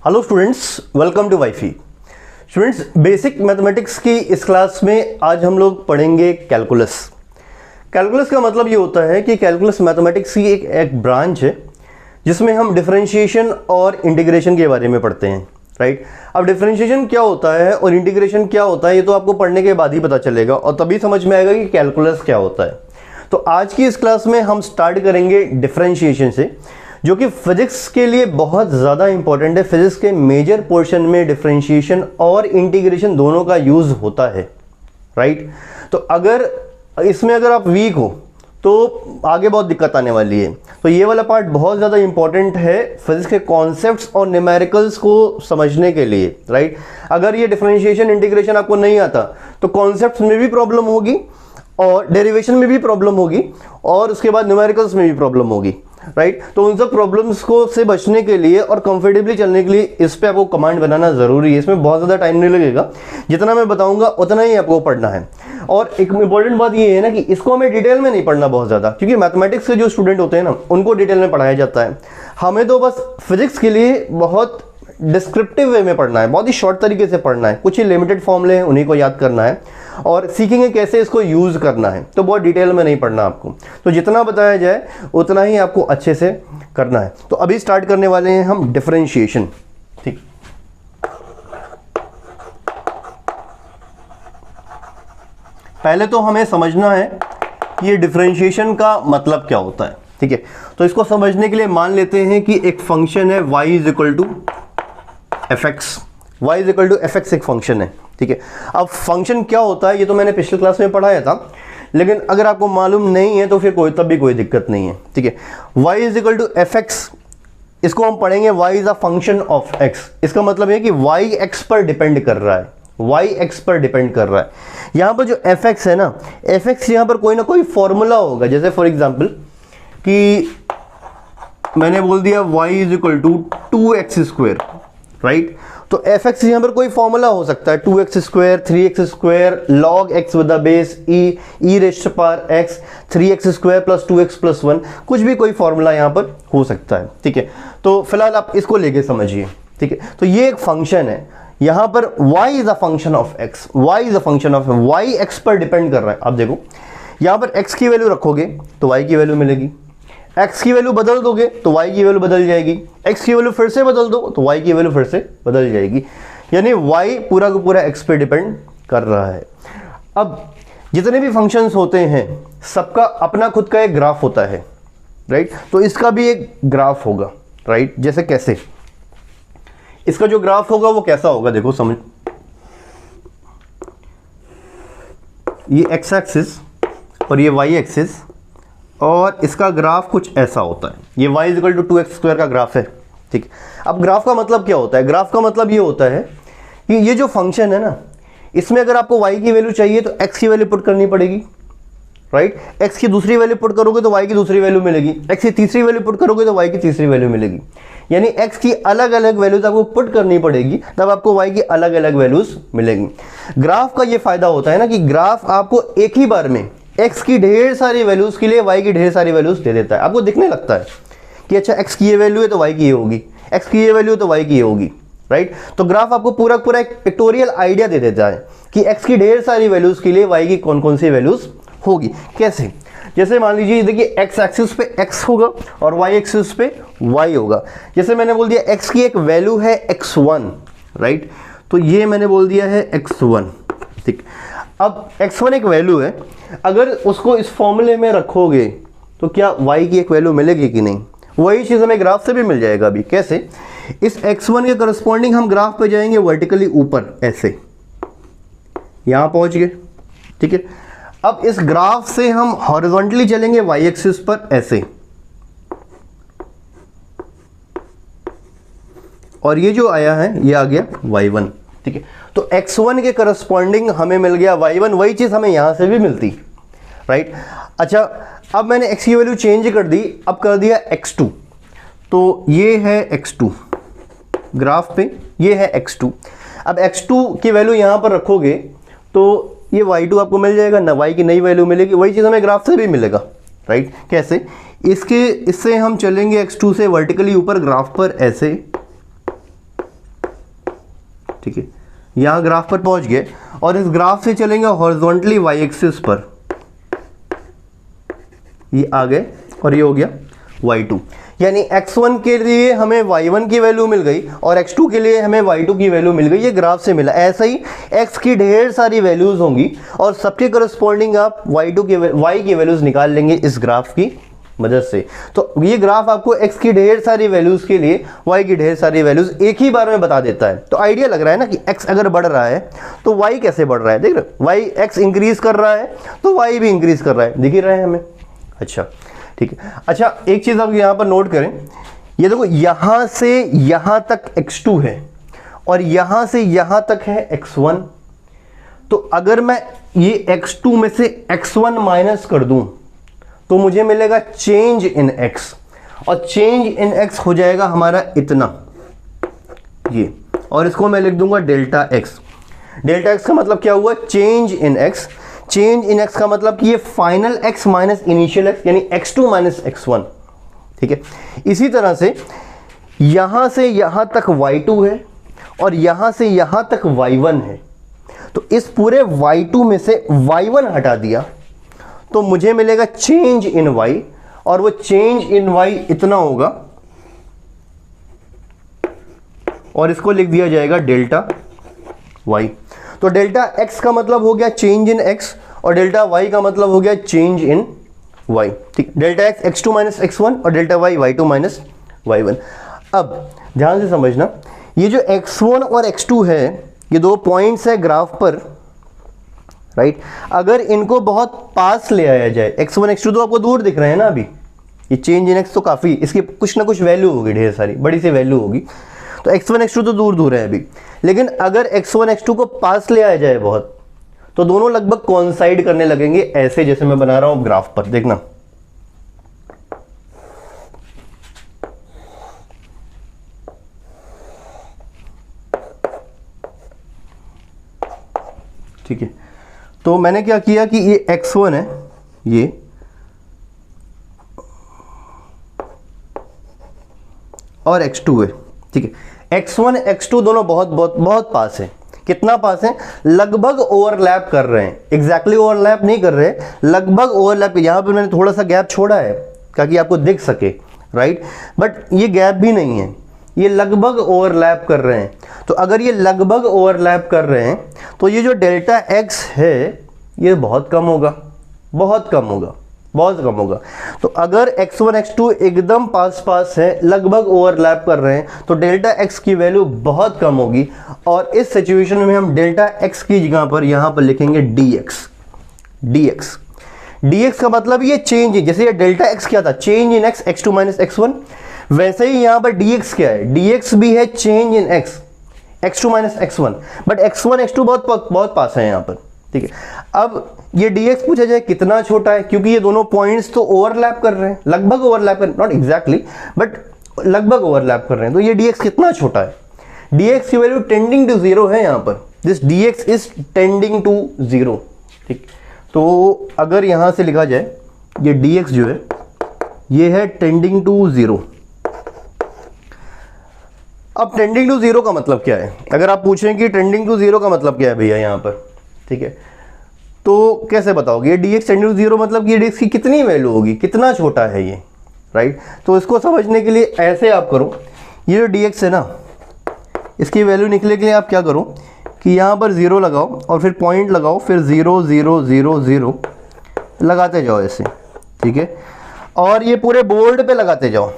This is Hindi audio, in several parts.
Hello students, welcome to wifi. Students, basic mathematics की इस क्लास में आज हम लोग पढ़ेंगे कैलकुलस। कैलकुलस का मतलब ये होता है कि कैलकुलस मैथमेटिक्स की एक ब्रांच है जिसमें हम डिफरेंशिएशन और इंटीग्रेशन के बारे में पढ़ते हैं, राइट। अब डिफरेंशिएशन क्या होता है और इंटीग्रेशन क्या होता है ये तो आपको पढ़ने के बाद ही पता चलेगा और तभी समझ में आएगा कि कैलकुलस क्या होता है। तो आज की इस क्लास में हम स्टार्ट करेंगे डिफरेंशिएशन से, जो कि फिजिक्स के लिए बहुत ज़्यादा इंपॉर्टेंट है। फिजिक्स के मेजर पोर्शन में डिफरेंशिएशन और इंटीग्रेशन दोनों का यूज़ होता है, राइट। तो अगर इसमें आप वीक हो तो आगे बहुत दिक्कत आने वाली है। तो ये वाला पार्ट बहुत ज़्यादा इंपॉर्टेंट है फिजिक्स के कॉन्सेप्ट्स और न्यूमेरिकल्स को समझने के लिए, राइट। अगर ये डिफरेंशिएशन इंटीग्रेशन आपको नहीं आता तो कॉन्सेप्ट्स में भी प्रॉब्लम होगी और डेरिवेशन में भी प्रॉब्लम होगी और उसके बाद न्यूमेरिकल्स में भी प्रॉब्लम होगी, राइट। तो उन सब प्रॉब्लम्स को से बचने के लिए और कंफर्टेबली चलने के लिए इस पे आपको कमांड बनाना ज़रूरी है। इसमें बहुत ज़्यादा टाइम नहीं लगेगा, जितना मैं बताऊंगा उतना ही आपको पढ़ना है। और एक इंपॉर्टेंट बात ये है ना कि इसको हमें डिटेल में नहीं पढ़ना बहुत ज़्यादा, क्योंकि मैथमेटिक्स के जो स्टूडेंट होते हैं ना उनको डिटेल में पढ़ाया जाता है। हमें तो बस फिजिक्स के लिए बहुत डिस्क्रिप्टिव वे में पढ़ना है, बहुत ही शॉर्ट तरीके से पढ़ना है। कुछ ही लिमिटेड फॉर्मूले हैं उन्हीं को याद करना है और सीखेंगे कैसे इसको यूज़ करना है। तो बहुत डिटेल में नहीं पढ़ना आपको, तो जितना बताया जाए उतना ही आपको अच्छे से करना है। तो अभी स्टार्ट करने वाले हैं हम डिफरेंशिएशन, ठीक। पहले तो हमें समझना है कि ये डिफरेंशिएशन का मतलब क्या होता है, ठीक है। तो इसको समझने के लिए मान लेते हैं कि एक फंक्शन है y is equal to f x. Y is equal to f x एक फंक्शन है, ठीक है। अब फंक्शन क्या होता है ये तो मैंने पिछले क्लास में पढ़ाया था, लेकिन अगर आपको मालूम नहीं है तो फिर तब भी कोई दिक्कत नहीं है, ठीक है। y is equal to f x, इसको हम पढ़ेंगे y is a function of x। इसका मतलब है कि y x पर डिपेंड कर रहा है, y x पर डिपेंड कर रहा है। यहाँ पर जो एफ एक्स है ना, एफ एक्स यहाँ पर कोई ना कोई फॉर्मूला होगा। जैसे फॉर एग्जाम्पल कि मैंने बोल दिया y is equal to 2x square, right. तो एफ एक्स यहाँ पर कोई फॉर्मूला हो सकता है, 2x square, 3x square, log x with the base e raised power x, 3x square plus 2x plus 1, कुछ भी कोई फॉर्मूला यहाँ पर हो सकता है, ठीक है। तो फिलहाल आप इसको लेके समझिए, ठीक है। तो ये एक फंक्शन है, यहाँ पर y is a function of x, y is a function of y x पर डिपेंड कर रहा है। आप देखो यहाँ पर x की वैल्यू रखोगे तो y की वैल्यू मिलेगी, x की वैल्यू बदल दोगे तो y की वैल्यू बदल जाएगी, x की वैल्यू फिर से बदल दो तो y की वैल्यू फिर से बदल जाएगी। यानी y पूरा का पूरा x पे डिपेंड कर रहा है। अब जितने भी फंक्शंस होते हैं सबका अपना खुद का एक ग्राफ होता है, राइट। तो इसका भी एक ग्राफ होगा, राइट। जैसे कैसे इसका जो ग्राफ होगा वो कैसा होगा, देखो समझ, ये x एक्सिस और ये y एक्सिस और इसका ग्राफ कुछ ऐसा होता है। ये y is equal to 2x square का ग्राफ है, ठीक। अब ग्राफ का मतलब क्या होता है? ग्राफ का मतलब ये होता है कि ये जो फंक्शन है ना, इसमें अगर आपको y की वैल्यू चाहिए तो x की वैल्यू पुट करनी पड़ेगी, राइट। x की दूसरी वैल्यू पुट करोगे तो y की दूसरी वैल्यू मिलेगी, x की तीसरी वैल्यू पुट करोगे तो y की तीसरी वैल्यू मिलेगी। यानी x की अलग अलग वैल्यूज आपको पुट करनी पड़ेगी, तब आपको y की अलग अलग वैल्यूज मिलेगी। ग्राफ का ये फायदा होता है ना कि ग्राफ आपको एक ही बार में x की ढेर सारी वैल्यूज के लिए y की ढेर सारी वैल्यूज दे देता है। आपको दिखने लगता है कि अच्छा x की ये वैल्यू है तो y की ये होगी, x की ये वैल्यू तो y की ये होगी, राइट। तो ग्राफ आपको पूरा पूरा एक पिक्टोरियल आइडिया दे देता है कि x की ढेर सारी वैल्यूज के लिए y की कौन कौन सी वैल्यूज होगी। कैसे? जैसे मान लीजिए देखिए x एक्सिस पे x होगा और y एक्सिस पे y होगा। जैसे मैंने बोल दिया x की एक वैल्यू है x1, राइट। तो ये मैंने बोल दिया है x1, ठीक। अब x1 एक वैल्यू है, अगर उसको इस फॉर्मूले में रखोगे तो क्या y की एक वैल्यू मिलेगी कि नहीं? वही चीज़ हमें ग्राफ से भी मिल जाएगा। अभी कैसे? इस x1 के करस्पॉन्डिंग हम ग्राफ पे जाएंगे वर्टिकली ऊपर, ऐसे यहाँ पहुँच गए, ठीक है। अब इस ग्राफ से हम हॉरिजॉन्टली चलेंगे y एक्सिस पर, ऐसे, और ये जो आया है ये आ गया y1, ठीक है। तो x1 के करस्पॉन्डिंग हमें मिल गया y1, वही चीज़ हमें यहाँ से भी मिलती, राइट। अच्छा, अब मैंने x की वैल्यू चेंज कर दी, अब कर दिया x2, तो ये है x2 ग्राफ पे, ये है x2। अब x2 की वैल्यू यहाँ पर रखोगे तो ये y2 आपको मिल जाएगा ना, y की नई वैल्यू मिलेगी। वही चीज़ हमें ग्राफ से भी मिलेगा, राइट। कैसे? इससे हम चलेंगे x2 से वर्टिकली ऊपर ग्राफ पर, ऐसे ठीक है, यहाँ ग्राफ पर पहुंच गए और इस ग्राफ से चलेंगे हॉरिजॉन्टली वाई एक्सिस पर, ये आ गए और ये हो गया y2, यानी x1 के लिए हमें y1 की वैल्यू मिल गई और x2 के लिए हमें y2 की वैल्यू मिल गई, ये ग्राफ से मिला। ऐसा ही x की ढेर सारी वैल्यूज होंगी और सबके करस्पॉन्डिंग आप y की वैल्यूज निकाल लेंगे इस ग्राफ की मदद से। तो ये ग्राफ आपको x की ढेर सारी वैल्यूज के लिए y की ढेर सारी वैल्यूज एक ही बार में बता देता है। तो आइडिया लग रहा है ना कि x अगर बढ़ रहा है तो y कैसे बढ़ रहा है, देख रहे हो, x इंक्रीज कर रहा है तो y भी इंक्रीज कर रहा है, दिख ही रहा है हमें। अच्छा ठीक है, अच्छा एक चीज आप यहां पर नोट करें, ये देखो यहां से यहां तक x2 है और यहां से यहां तक है x1। तो अगर मैं ये x2 में से x1 माइनस कर दूं तो मुझे मिलेगा चेंज इन x, और चेंज इन x हो जाएगा हमारा इतना ये, और इसको मैं लिख दूंगा डेल्टा x। डेल्टा x का मतलब क्या हुआ, change in x। Change in x का मतलब कि ये final x minus initial x, यानी x2 माइनस x1। ठीक है, इसी तरह से यहां से यहां तक y2 है और यहां से यहां तक y1 है। तो इस पूरे y2 में से y1 हटा दिया तो मुझे मिलेगा चेंज इन y, और वो चेंज इन y इतना होगा और इसको लिख दिया जाएगा डेल्टा y। तो डेल्टा x का मतलब हो गया चेंज इन x और डेल्टा y का मतलब हो गया चेंज इन y। ठीक, delta x x2 minus x1 और delta y y2 minus y1। अब ध्यान से समझना, ये जो x1 और x2 है ये दो पॉइंट्स है ग्राफ पर, राइट। अगर इनको बहुत पास ले आया जाए, x1 x2 तो आपको दूर दिख रहे हैं ना अभी, ये चेंज इन x तो काफ़ी, इसकी कुछ ना कुछ वैल्यू होगी, ढेर सारी बड़ी सी वैल्यू होगी। तो x1 x2 तो दूर दूर है अभी, लेकिन अगर x1 x2 को पास ले आया जाए बहुत, तो दोनों लगभग कोइंसाइड करने लगेंगे, ऐसे जैसे मैं बना रहा हूं ग्राफ पर, देखना। ठीक है, तो मैंने क्या किया कि ये x1 है ये, और x2 है। ठीक है, x1 x2 दोनों बहुत बहुत बहुत पास है। कितना पास है, लगभग ओवरलैप कर रहे हैं, एग्जैक्टली ओवरलैप नहीं कर रहे, लगभग ओवरलैप। यहां पे मैंने थोड़ा सा गैप छोड़ा है ताकि आपको दिख सके, राइट, बट ये गैप भी नहीं है, ये लगभग ओवरलैप कर रहे हैं। तो अगर ये लगभग ओवरलैप कर रहे हैं तो ये जो डेल्टा x है ये बहुत कम होगा, बहुत कम होगा, बहुत कम होगा। तो अगर x1 x2 एकदम पास पास है, लगभग ओवरलैप कर रहे हैं, तो डेल्टा x की वैल्यू बहुत कम होगी। और इस सिचुएशन में हम डेल्टा x की जगह पर यहां पर लिखेंगे dx। dx dx का मतलब ये चेंज है, जैसे ये डेल्टा x क्या था, change in x x2 minus x1, वैसे ही यहां पर dx क्या है, dx भी है change in x x2 minus x1, but x1 x2 बहुत पास है यहां पर। ठीक है, अब ये dx पूछा जाए कितना छोटा है, क्योंकि ये दोनों पॉइंट्स तो ओवरलैप कर रहे हैं, लगभग ओवरलैप कर, नॉट एग्जैक्टली बट लगभग ओवरलैप कर रहे हैं, तो ये dx कितना छोटा है, dx की वैल्यू टेंडिंग टू जीरो है यहां पर, this dx is tending to zero. ठीक, तो अगर यहां से लिखा जाए ये dx जो है ये है टेंडिंग टू जीरो। अब टेंडिंग टू जीरो का मतलब क्या है, अगर आप पूछें कि टेंडिंग टू जीरो का मतलब क्या है भैया यहां पर, ठीक है, तो कैसे बताओगे, ये dx टेंडिंग टू जीरो मतलब ये dx की कितनी वैल्यू होगी, कितना छोटा है ये, राइट। तो इसको समझने के लिए ऐसे आप करो, ये जो dx है ना, इसकी वैल्यू निकलने के लिए आप क्या करो कि यहाँ पर ज़ीरो लगाओ और फिर पॉइंट लगाओ, फिर 0 0 0 0 लगाते जाओ ऐसे, ठीक है, और ये पूरे बोर्ड पे लगाते जाओ,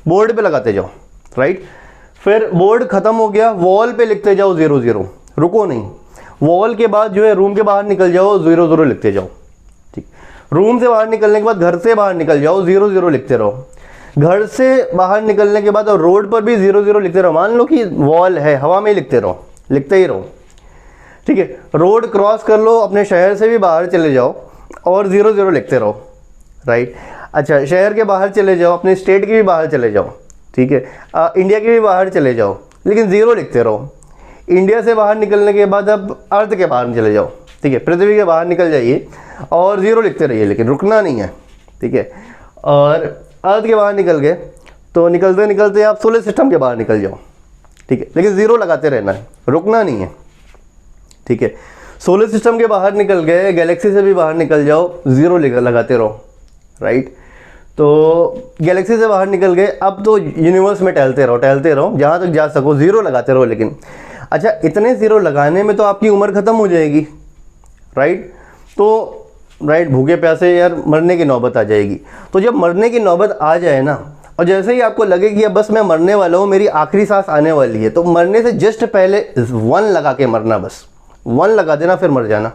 बोर्ड पे लगाते जाओ, राइट। फिर बोर्ड ख़त्म हो गया, वॉल पे लिखते जाओ 0 0, रुको नहीं, वॉल के बाद जो है रूम के बाहर निकल जाओ 0 0 लिखते जाओ। ठीक, रूम से बाहर निकलने के बाद घर से बाहर निकल जाओ 0 0 लिखते रहो, घर से बाहर निकलने के बाद और रोड पर भी 0 0 लिखते रहो, मान लो कि वॉल है, हवा में लिखते रहो, लिखते ही रहो। ठीक है, रोड क्रॉस कर लो, अपने शहर से भी बाहर चले जाओ और 0 0 लिखते रहो, राइट। अच्छा, शहर के बाहर चले जाओ, अपने स्टेट के भी बाहर चले जाओ, ठीक है, इंडिया के भी बाहर चले जाओ, लेकिन 0 लिखते रहो। इंडिया से बाहर निकलने के बाद अब अर्थ के बाहर चले जाओ, ठीक है, पृथ्वी के बाहर निकल जाइए और 0 लिखते रहिए, लेकिन रुकना नहीं है, ठीक है। और अर्थ के बाहर निकल गए तो निकलते निकलते आप सोलर सिस्टम के बाहर निकल जाओ, ठीक है, लेकिन जीरो लगाते रहना है, रुकना नहीं है, ठीक है। सोलर सिस्टम के बाहर निकल गए, गैलेक्सी से भी बाहर निकल जाओ, जीरो लगाते रहो, राइट। तो गैलेक्सी से बाहर निकल गए, अब तो यूनिवर्स में टहलते रहो जहाँ तक जा सको, जीरो लगाते रहो। लेकिन अच्छा, इतने जीरो लगाने में तो आपकी उम्र ख़त्म हो जाएगी, राइट। तो राइट, भूखे प्यासे यार मरने की नौबत आ जाएगी। तो जब मरने की नौबत आ जाए ना, और जैसे ही आपको लगे कि अब बस मैं मरने वाला हूँ, मेरी आखिरी सांस आने वाली है, तो मरने से जस्ट पहले 1 लगा के मरना, बस 1 लगा देना, फिर मर जाना,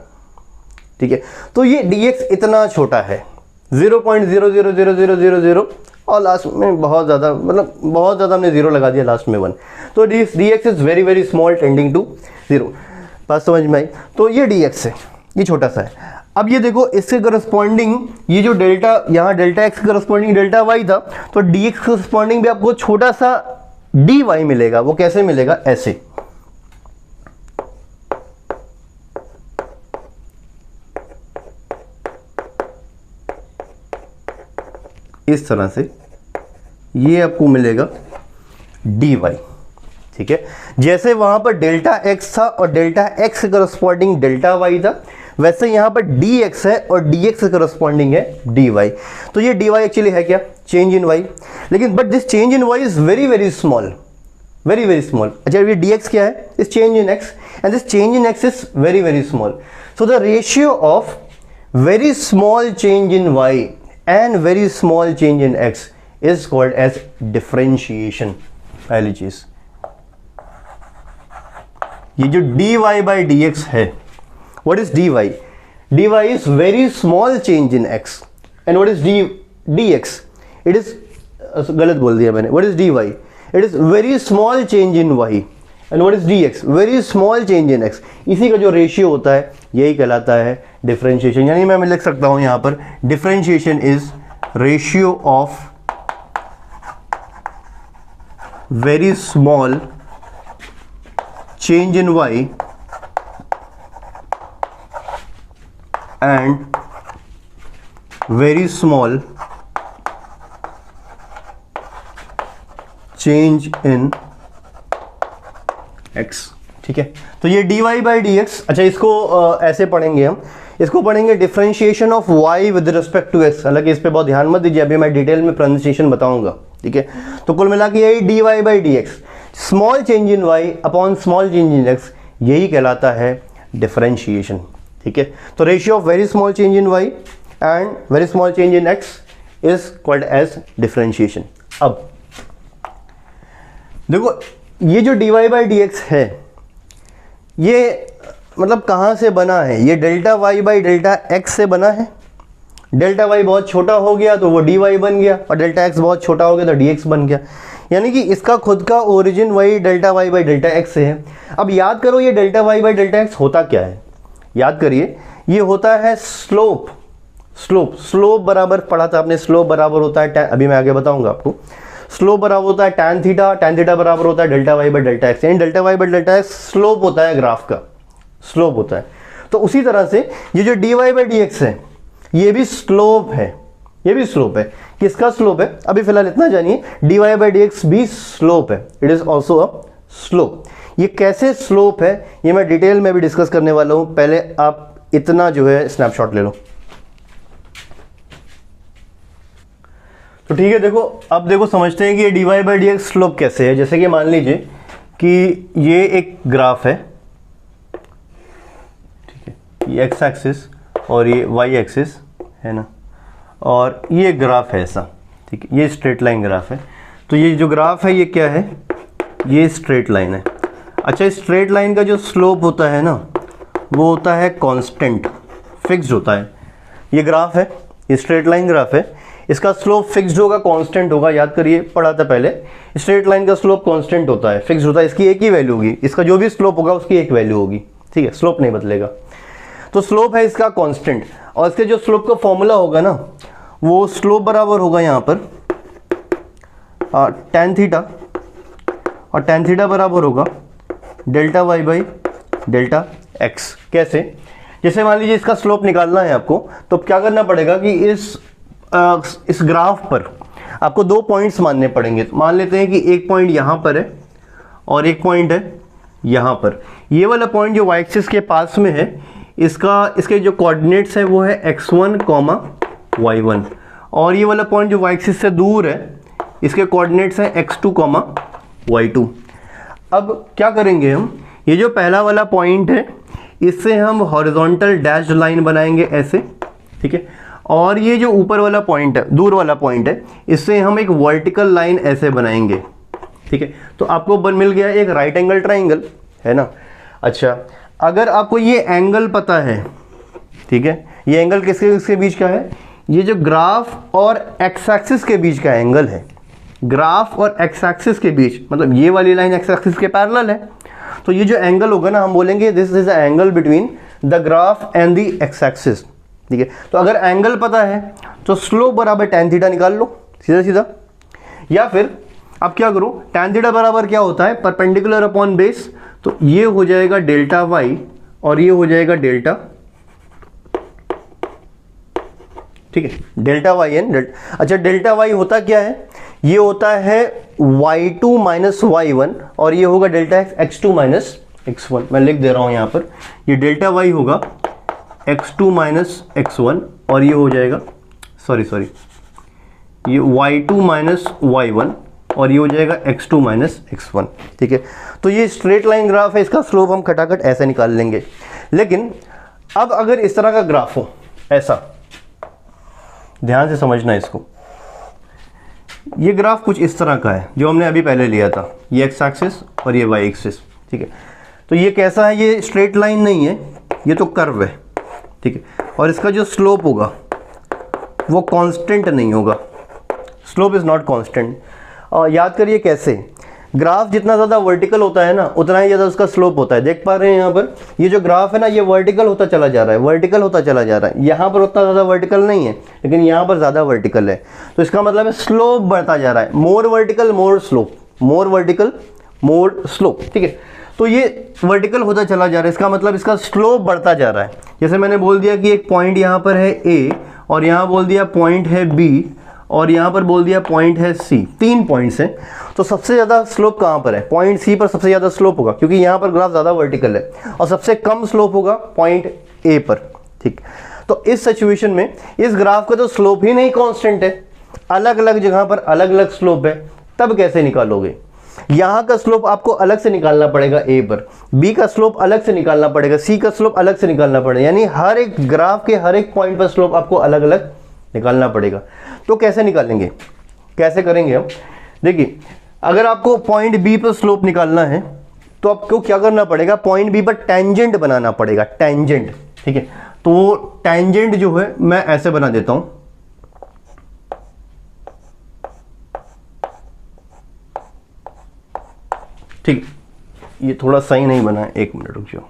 ठीक है। तो ये dx इतना छोटा है, 0.000000, और लास्ट में बहुत ज़्यादा, मतलब बहुत ज़्यादा हमने जीरो लगा दिया, लास्ट में 1। तो dx is very very small tending to 0। बात समझ में आई? तो ये dx है, ये छोटा सा है। अब ये देखो, इसके करस्पॉन्डिंग ये जो डेल्टा, यहाँ delta x corresponding delta Y था, तो डी एक्स करस्पॉन्डिंग भी आपको छोटा सा डी वाई मिलेगा। वो कैसे मिलेगा? ऐसे, इस तरह से ये आपको मिलेगा डी वाई, ठीक है। जैसे वहां पर डेल्टा एक्स था और delta x corresponding delta Y था, वैसे यहां पर डी एक्स है और डी एक्स करस्पॉन्डिंग है डी वाई। तो ये डी वाई एक्चुअली है क्या? Change in Y. लेकिन but this change in Y is very very small, very very small. अच्छा, ये डी एक्स क्या है? इस change in X, and this change in x is very very small. So the ratio of very small change in y and very small change in x is called as differentiation. पहली चीज, ये जो dy by dx है, what is dy? dy is very small change in x, and what is dx? It is गलत बोल दिया मैंने। what is dy? It is very small change in y, and what is dx? Very small change in x। इसी का जो रेशियो होता है यही कहलाता है डिफरेंशिएशन। यानी मैं लिख सकता हूं यहां पर, differentiation is ratio of very small change in y and very small change in x, ठीक है। तो ये dy by dx, अच्छा इसको ऐसे पढ़ेंगे हम, इसको पढ़ेंगे differentiation of y with respect to x। हालांकि इस पे बहुत ध्यान मत दीजिए, अभी मैं डिटेल में प्रोनाउंसिएशन बताऊंगा, ठीक है। तो कुल मिला के यही dy by dx, small change in y upon small change in x, यही कहलाता है डिफरेंशिएशन, ठीक है। तो ratio of very small change in y and very small change in x is called as differentiation. अब देखो, ये जो dy by dx है, ये मतलब कहाँ से बना है? ये delta y by delta x से बना है। डेल्टा y बहुत छोटा हो गया तो वो dy बन गया, और डेल्टा x बहुत छोटा हो गया तो dx बन गया। यानी कि इसका खुद का ओरिजिन वही delta y by delta x से है। अब याद करो, ये delta y by delta x होता क्या है? याद करिए, ये होता है स्लोप। स्लोप बराबर पढ़ा था आपने, स्लोप बराबर होता है अभी मैं आगे बताऊंगा आपको। स्लोप बराबर होता है tan थीटा बराबर होता है delta y by delta x। यानी delta y by delta x slope होता है, ग्राफ का स्लोप होता है। तो उसी तरह से ये जो dy बाई dx है, ये भी स्लोप है, ये भी स्लोप है। किसका स्लोप है? अभी फिलहाल इतना जानिए, dy बाई dx भी स्लोप है, it is also a slope. ये कैसे स्लोप है ये मैं डिटेल में भी डिस्कस करने वाला हूं, पहले आप इतना जो है स्नैपशॉट ले लो। तो ठीक है, देखो अब देखो समझते हैं कि ये dy बाई dx स्लोप कैसे है। जैसे कि मान लीजिए कि ये एक ग्राफ है, ठीक है, ये x एक्सिस और ये y एक्सिस है ना, और ये ग्राफ है ऐसा, ठीक है, ये स्ट्रेट लाइन ग्राफ है। तो ये जो ग्राफ है ये क्या है? ये स्ट्रेट लाइन है। अच्छा, इस स्ट्रेट लाइन का जो स्लोप होता है ना, वो होता है कांस्टेंट, फिक्स्ड होता है। ये ग्राफ है, ये स्ट्रेट लाइन ग्राफ है, इसका स्लोप फिक्स्ड होगा, कांस्टेंट होगा। याद करिए, पढ़ा था पहले, स्ट्रेट लाइन का स्लोप कांस्टेंट होता है, फिक्स्ड होता है, इसकी एक ही वैल्यू होगी, इसका जो भी स्लोप होगा उसकी एक वैल्यू होगी, ठीक है, स्लोप नहीं बदलेगा। तो स्लोप है इसका कांस्टेंट, और इसके जो स्लोप का फॉर्मूला होगा ना, वो स्लोप बराबर होगा यहाँ पर tan थीटा, और tan थीटा बराबर होगा delta y by delta x। कैसे? जैसे मान लीजिए इसका स्लोप निकालना है आपको, तो क्या करना पड़ेगा कि इस ग्राफ पर आपको 2 पॉइंट्स मानने पड़ेंगे। मान लेते हैं कि एक पॉइंट यहाँ पर है और एक पॉइंट है यहाँ पर। ये वाला पॉइंट जो वाई एक्सिस के पास में है, इसके जो कोऑर्डिनेट्स है वो है x1, y1, और ये वाला पॉइंट जो वाई एक्सिस से दूर है इसके कोऑर्डिनेट्स हैं x2, y2। अब क्या करेंगे हम, ये जो पहला वाला पॉइंट है इससे हम हॉरिजॉन्टल डैश्ड लाइन बनाएंगे ऐसे, ठीक है, और ये जो ऊपर वाला पॉइंट है, दूर वाला पॉइंट है, इससे हम एक वर्टिकल लाइन ऐसे बनाएंगे, ठीक है। तो आपको मिल गया एक राइट एंगल ट्राइंगल, है ना। अच्छा, अगर आपको ये एंगल पता है, ठीक है, ये एंगल किसके बीच का है, ये जो ग्राफ और एक्स एक्सिस के बीच का एंगल है, ग्राफ और एक्स एक्सिस के बीच, मतलब ये वाली लाइन एक्स एक्सिस के पैरेलल है, तो ये जो एंगल होगा ना, हम बोलेंगे this is the angle between the graph and the x axis, ठीक है। तो अगर एंगल पता है तो स्लोप बराबर tan थीटा निकाल लो सीधा सीधा, या फिर अब क्या करो, tan थीटा बराबर क्या होता है, परपेंडिकुलर अपॉन बेस, तो ये हो जाएगा डेल्टा वाई और ये हो जाएगा डेल्टा, ठीक है, डेल्टा वाई एन। अच्छा, डेल्टा वाई होता क्या है, ये होता है y2 माइनस y1 और ये होगा डेल्टा x2 माइनस x1। मैं लिख दे रहा हूं यहां पर, ये डेल्टा वाई होगा x2 माइनस x1 और ये हो जाएगा सॉरी ये y2 माइनस y1 और ये हो जाएगा x2 माइनस x1, ठीक है। तो ये स्ट्रेट लाइन ग्राफ है, इसका स्लोप हम खटाखट ऐसे निकाल लेंगे। लेकिन अब अगर इस तरह का ग्राफ हो, ऐसा, ध्यान से समझना इसको, ये ग्राफ कुछ इस तरह का है जो हमने अभी पहले लिया था, ये एक्स एक्सिस और ये वाई एक्सिस, ठीक है। तो ये कैसा है, ये स्ट्रेट लाइन नहीं है, ये तो कर्व है, ठीक है, और इसका जो स्लोप होगा वो कांस्टेंट नहीं होगा, स्लोप इज नॉट कांस्टेंट। और याद करिए कैसे, ग्राफ जितना ज़्यादा वर्टिकल होता है ना, उतना ही ज़्यादा उसका स्लोप होता है। देख पा रहे हैं यहाँ पर, ये जो ग्राफ है ना, ये वर्टिकल होता चला जा रहा है, वर्टिकल होता चला जा रहा है। यहाँ पर उतना ज़्यादा वर्टिकल नहीं है, लेकिन यहाँ पर ज़्यादा वर्टिकल है, तो इसका मतलब है स्लोप बढ़ता जा रहा है, मोर वर्टिकल मोर स्लोप, मोर वर्टिकल मोर स्लोप, ठीक है। तो ये वर्टिकल होता चला जा रहा है, इसका मतलब इसका स्लोप बढ़ता जा रहा है। जैसे मैंने बोल दिया कि एक पॉइंट यहाँ पर है ए, और यहाँ बोल दिया पॉइंट है बी, और यहाँ पर बोल दिया पॉइंट है सी, 3 पॉइंट्स हैं। तो सबसे ज़्यादा स्लोप कहाँ पर है, पॉइंट सी पर सबसे ज़्यादा स्लोप होगा, क्योंकि यहाँ पर ग्राफ ज़्यादा वर्टिकल है, और सबसे कम स्लोप होगा पॉइंट ए पर, ठीक। तो इस सिचुएशन में इस ग्राफ का तो स्लोप ही नहीं कांस्टेंट है, अलग अलग जगह पर अलग अलग स्लोप है, तब कैसे निकालोगे। यहाँ का स्लोप आपको अलग से निकालना पड़ेगा ए पर, बी का स्लोप अलग से निकालना पड़ेगा, सी का स्लोप अलग से निकालना पड़ेगा, यानी हर एक ग्राफ के हर एक पॉइंट पर स्लोप आपको अलग अलग निकालना पड़ेगा। तो कैसे निकालेंगे, कैसे करेंगे हम, देखिए, अगर आपको पॉइंट बी पर स्लोप निकालना है तो आपको क्या करना पड़ेगा, पॉइंट बी पर टेंजेंट बनाना पड़ेगा, टेंजेंट, ठीक है। तो टेंजेंट जो है मैं ऐसे बना देता हूं, ठीक, ये थोड़ा सही नहीं बना है, 1 मिनट रुक जाओ।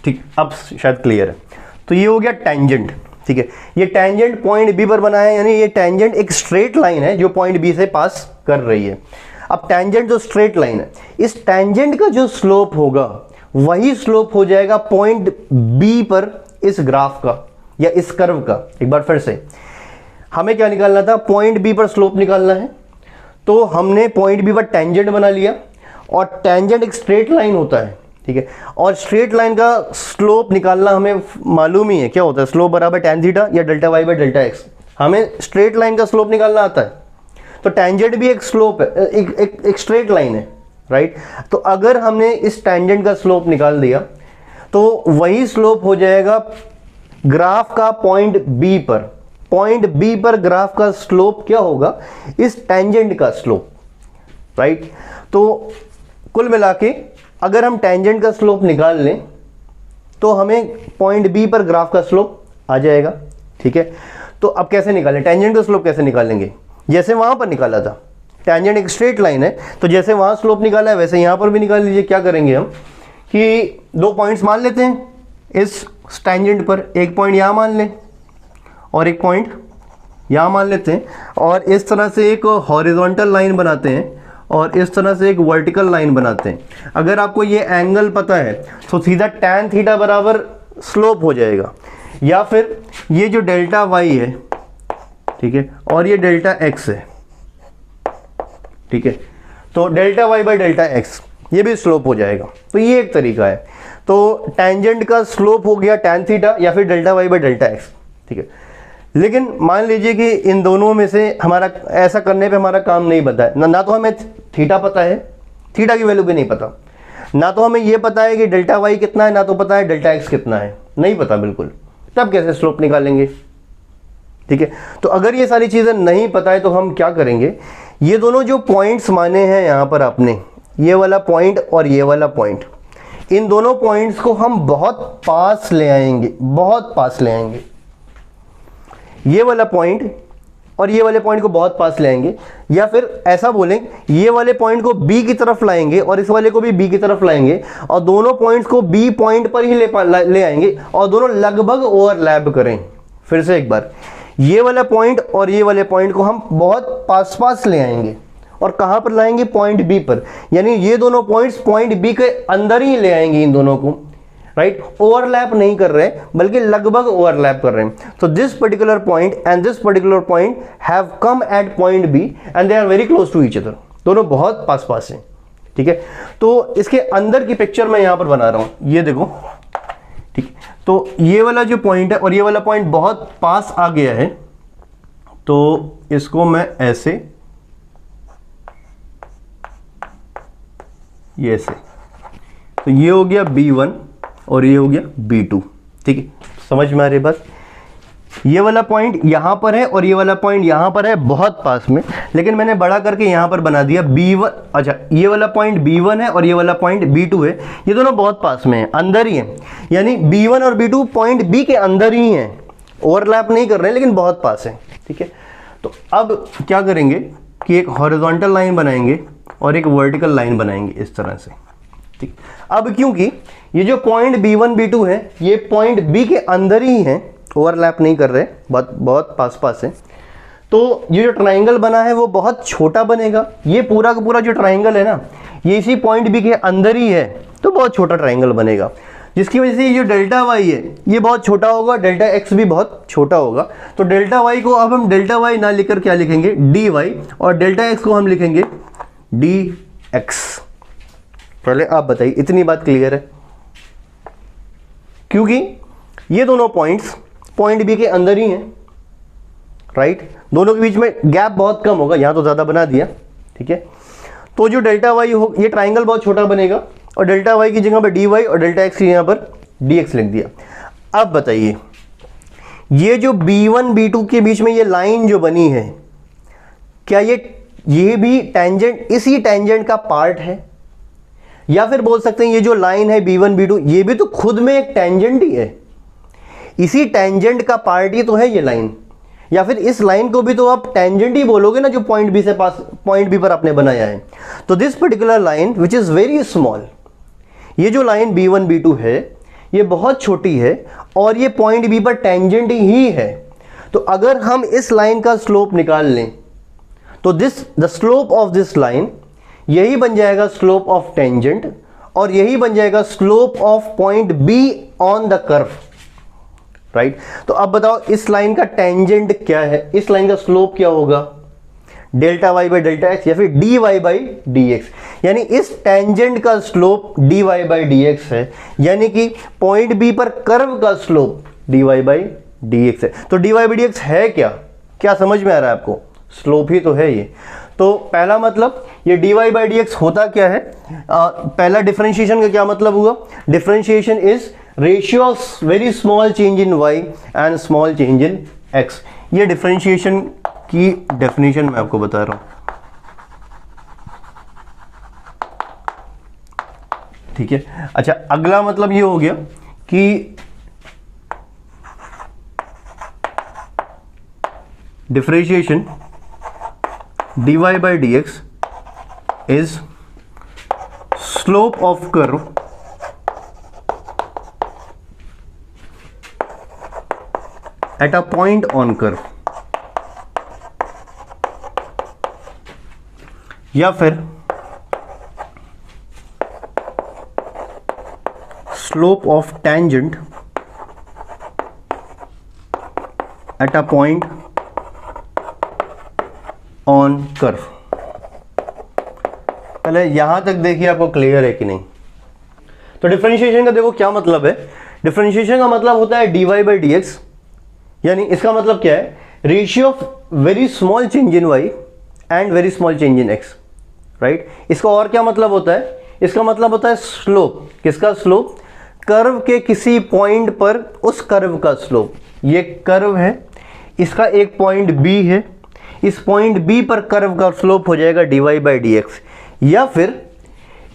ठीक, अब शायद क्लियर है। तो ये हो गया टेंजेंट, ठीक है। ये टेंजेंट पॉइंट बी पर बना है, यानी ये टेंजेंट एक स्ट्रेट लाइन है जो पॉइंट बी से पास कर रही है। अब टेंजेंट जो स्ट्रेट लाइन है, इस टेंजेंट का जो स्लोप होगा वही स्लोप हो जाएगा पॉइंट बी पर इस ग्राफ का या इस कर्व का। एक बार फिर से, हमें क्या निकालना था, पॉइंट बी पर स्लोप निकालना है, तो हमने पॉइंट बी पर टेंजेंट बना लिया, और टेंजेंट एक स्ट्रेट लाइन होता है, ठीक है, और स्ट्रेट लाइन का स्लोप निकालना हमें मालूम ही है, क्या होता है, स्लोप बराबर tan थीटा या delta y by delta x. हमें स्ट्रेट लाइन का स्लोप निकालना आता है, तो टेंजेंट भी एक स्लोप है, एक स्ट्रेट लाइन है, राइट। तो अगर हमने इस टेंजेंट का स्लोप निकाल दिया तो वही स्लोप हो जाएगा ग्राफ का पॉइंट बी पर। पॉइंट बी पर ग्राफ का स्लोप क्या होगा, इस टेंजेंट का स्लोप, राइट। तो कुल मिला के अगर हम टेंजेंट का स्लोप निकाल लें तो हमें पॉइंट बी पर ग्राफ का स्लोप आ जाएगा, ठीक है। तो अब कैसे निकालें, टेंजेंट का स्लोप कैसे निकालेंगे, जैसे वहां पर निकाला था, टेंजेंट एक स्ट्रेट लाइन है, तो जैसे वहां स्लोप निकाला है वैसे यहां पर भी निकाल लीजिए। क्या करेंगे हम कि 2 पॉइंट्स मान लेते हैं इस टेंजेंट पर, एक पॉइंट यहां मान लें और एक पॉइंट यहां मान लेते हैं, और इस तरह से एक हॉरिजॉन्टल लाइन बनाते हैं और इस तरह से एक वर्टिकल लाइन बनाते हैं। अगर आपको ये एंगल पता है तो सीधा tan थीटा बराबर स्लोप हो जाएगा। या फिर ये जो डेल्टा वाई है, ठीक है, और ये डेल्टा एक्स है, ठीक है, तो delta y by delta x ये भी स्लोप हो जाएगा। तो ये एक तरीका है। तो टेंजेंट का स्लोप हो गया tan थीटा या फिर delta y by delta x, ठीक है। लेकिन मान लीजिए कि इन दोनों में से हमारा ऐसा करने पे हमारा काम नहीं बनता है, ना तो हमें थीटा पता है, थीटा की वैल्यू भी नहीं पता, ना तो हमें ये पता है कि डेल्टा वाई कितना है, ना तो पता है डेल्टा एक्स कितना है, नहीं पता बिल्कुल, तब कैसे स्लोप निकालेंगे, ठीक है। तो अगर ये सारी चीज़ें नहीं पता है तो हम क्या करेंगे, ये दोनों जो पॉइंट्स माने हैं यहाँ पर आपने, ये वाला पॉइंट और ये वाला पॉइंट, इन दोनों पॉइंट्स को हम बहुत पास ले आएंगे, बहुत पास ले आएंगे। ये वाला पॉइंट और ये वाले पॉइंट को बहुत पास ले आएंगे, या फिर ऐसा बोलें ये वाले पॉइंट को B की तरफ लाएंगे और इस वाले को भी B की तरफ लाएंगे और दोनों पॉइंट्स को B पॉइंट पर ही ले आएंगे और दोनों लगभग ओवरलैप करें। फिर से एक बार, ये वाला पॉइंट और ये वाले पॉइंट को हम बहुत पास पास ले आएंगे और कहां पर लाएंगे, पॉइंट B पर, यानी ये दोनों पॉइंट्स पॉइंट B के अंदर ही ले आएंगे इन दोनों को, राइट। ओवरलैप नहीं कर रहे बल्कि लगभग ओवरलैप कर रहे हैं। तो this particular point and this particular point have come at point B and they are very close to each other, दोनों बहुत पास पास हैं, ठीक है। तो इसके अंदर की पिक्चर मैं यहां पर बना रहा हूं, ये देखो, ठीक। तो ये वाला जो पॉइंट है और ये वाला पॉइंट बहुत पास आ गया है, तो इसको मैं ऐसे, ये ऐसे, तो ये हो गया B1 और ये हो गया B2, ठीक है। समझ में आ रही बात, ये वाला पॉइंट यहां पर है और ये वाला पॉइंट यहां पर है बहुत पास में, लेकिन मैंने बड़ा करके यहां पर बना दिया B1। अच्छा, ये वाला पॉइंट B1 है और ये वाला पॉइंट B2 है, ये दोनों बहुत पास में है, अंदर ही है, यानी B1 और B2 पॉइंट B के अंदर ही हैं, ओवरलैप नहीं कर रहे हैं लेकिन बहुत पास है, ठीक है। तो अब क्या करेंगे कि एक हॉरिजॉन्टल लाइन बनाएंगे और एक वर्टिकल लाइन बनाएंगे इस तरह से, ठीक। अब क्योंकि ये जो पॉइंट B1 B2 है ये पॉइंट B के अंदर ही है, ओवरलैप नहीं कर रहे, बहुत बहुत पास पास है, तो ये जो ट्राइंगल बना है वो बहुत छोटा बनेगा। ये पूरा का पूरा जो ट्राइंगल है ना, ये इसी पॉइंट B के अंदर ही है, तो बहुत छोटा ट्राइंगल बनेगा, जिसकी वजह से ये जो डेल्टा वाई है ये बहुत छोटा होगा, डेल्टा एक्स भी बहुत छोटा होगा। तो डेल्टा वाई को अब हम डेल्टा वाई ना लिखकर क्या लिखेंगे, डी वाई, और डेल्टा एक्स को हम लिखेंगे डी एक्स। पहले आप बताइए, इतनी बात क्लियर है? क्योंकि ये दोनों पॉइंट्स पॉइंट बी के अंदर ही हैं, राइट। दोनों के बीच में गैप बहुत कम होगा, यहां तो ज्यादा बना दिया, ठीक है। तो जो डेल्टा वाई हो, ये ट्राइंगल बहुत छोटा बनेगा और डेल्टा वाई की जगह पर डी वाई और डेल्टा एक्स की जगह पर डी एक्स लिख दिया। अब बताइए, ये जो B1 B2 के बीच में ये लाइन जो बनी है, क्या ये भी टेंजेंट, इसी टेंजेंट का पार्ट है? या फिर बोल सकते हैं ये जो लाइन है B1 B2 ये भी तो खुद में एक टेंजेंट ही है, इसी टेंजेंट का पार्ट ही तो है ये लाइन। या फिर इस लाइन को भी तो आप टेंजेंट ही बोलोगे ना, जो पॉइंट बी से पास, पॉइंट बी पर आपने बनाया है। तो this particular line which is very small, ये जो लाइन B1 B2 है ये बहुत छोटी है और ये पॉइंट बी पर टेंजेंट ही है। तो अगर हम इस लाइन का स्लोप निकाल लें तो the slope of this line यही बन जाएगा स्लोप ऑफ टेंजेंट, और यही बन जाएगा slope of point be on the curve, right. तो अब बताओ इस लाइन का टेंजेंट क्या है, इस लाइन का स्लोप क्या होगा, delta y by delta x या फिर d y by D x. यानी इस टेंजेंट का slope d y by D x है, यानी कि पॉइंट बी पर कर्व का slope d y by D x है। तो d y by D x है क्या, क्या समझ में आ रहा है आपको? स्लोप ही तो है ये। तो पहला मतलब ये D y by D x होता क्या है, पहला डिफरेंशिएशन का क्या मतलब हुआ, differentiation is ratio of very small change in y and small change in x। ये डिफरेंशिएशन की डेफिनेशन मैं आपको बता रहा हूं, ठीक है। अच्छा, अगला मतलब ये हो गया कि differentiation dy by dx is slope of curve at a point on curve, या फिर slope of tangent at a point on curve. पहले यहां तक देखिए आपको क्लियर है कि नहीं। तो डिफरेंशिएशन का देखो क्या मतलब है। डिफरेंशिएशन का मतलब होता है dy बाई डी एक्स, यानी इसका मतलब क्या है, ratio of very small change in y and very small change in x, right. इसका और क्या मतलब होता है, इसका मतलब होता है स्लोप। किसका स्लोप, कर्व के किसी पॉइंट पर उस कर्व का स्लोप। ये कर्व है, इसका एक पॉइंट b है, इस पॉइंट b पर कर्व का स्लोप हो जाएगा dy बाई डी एक्स। या फिर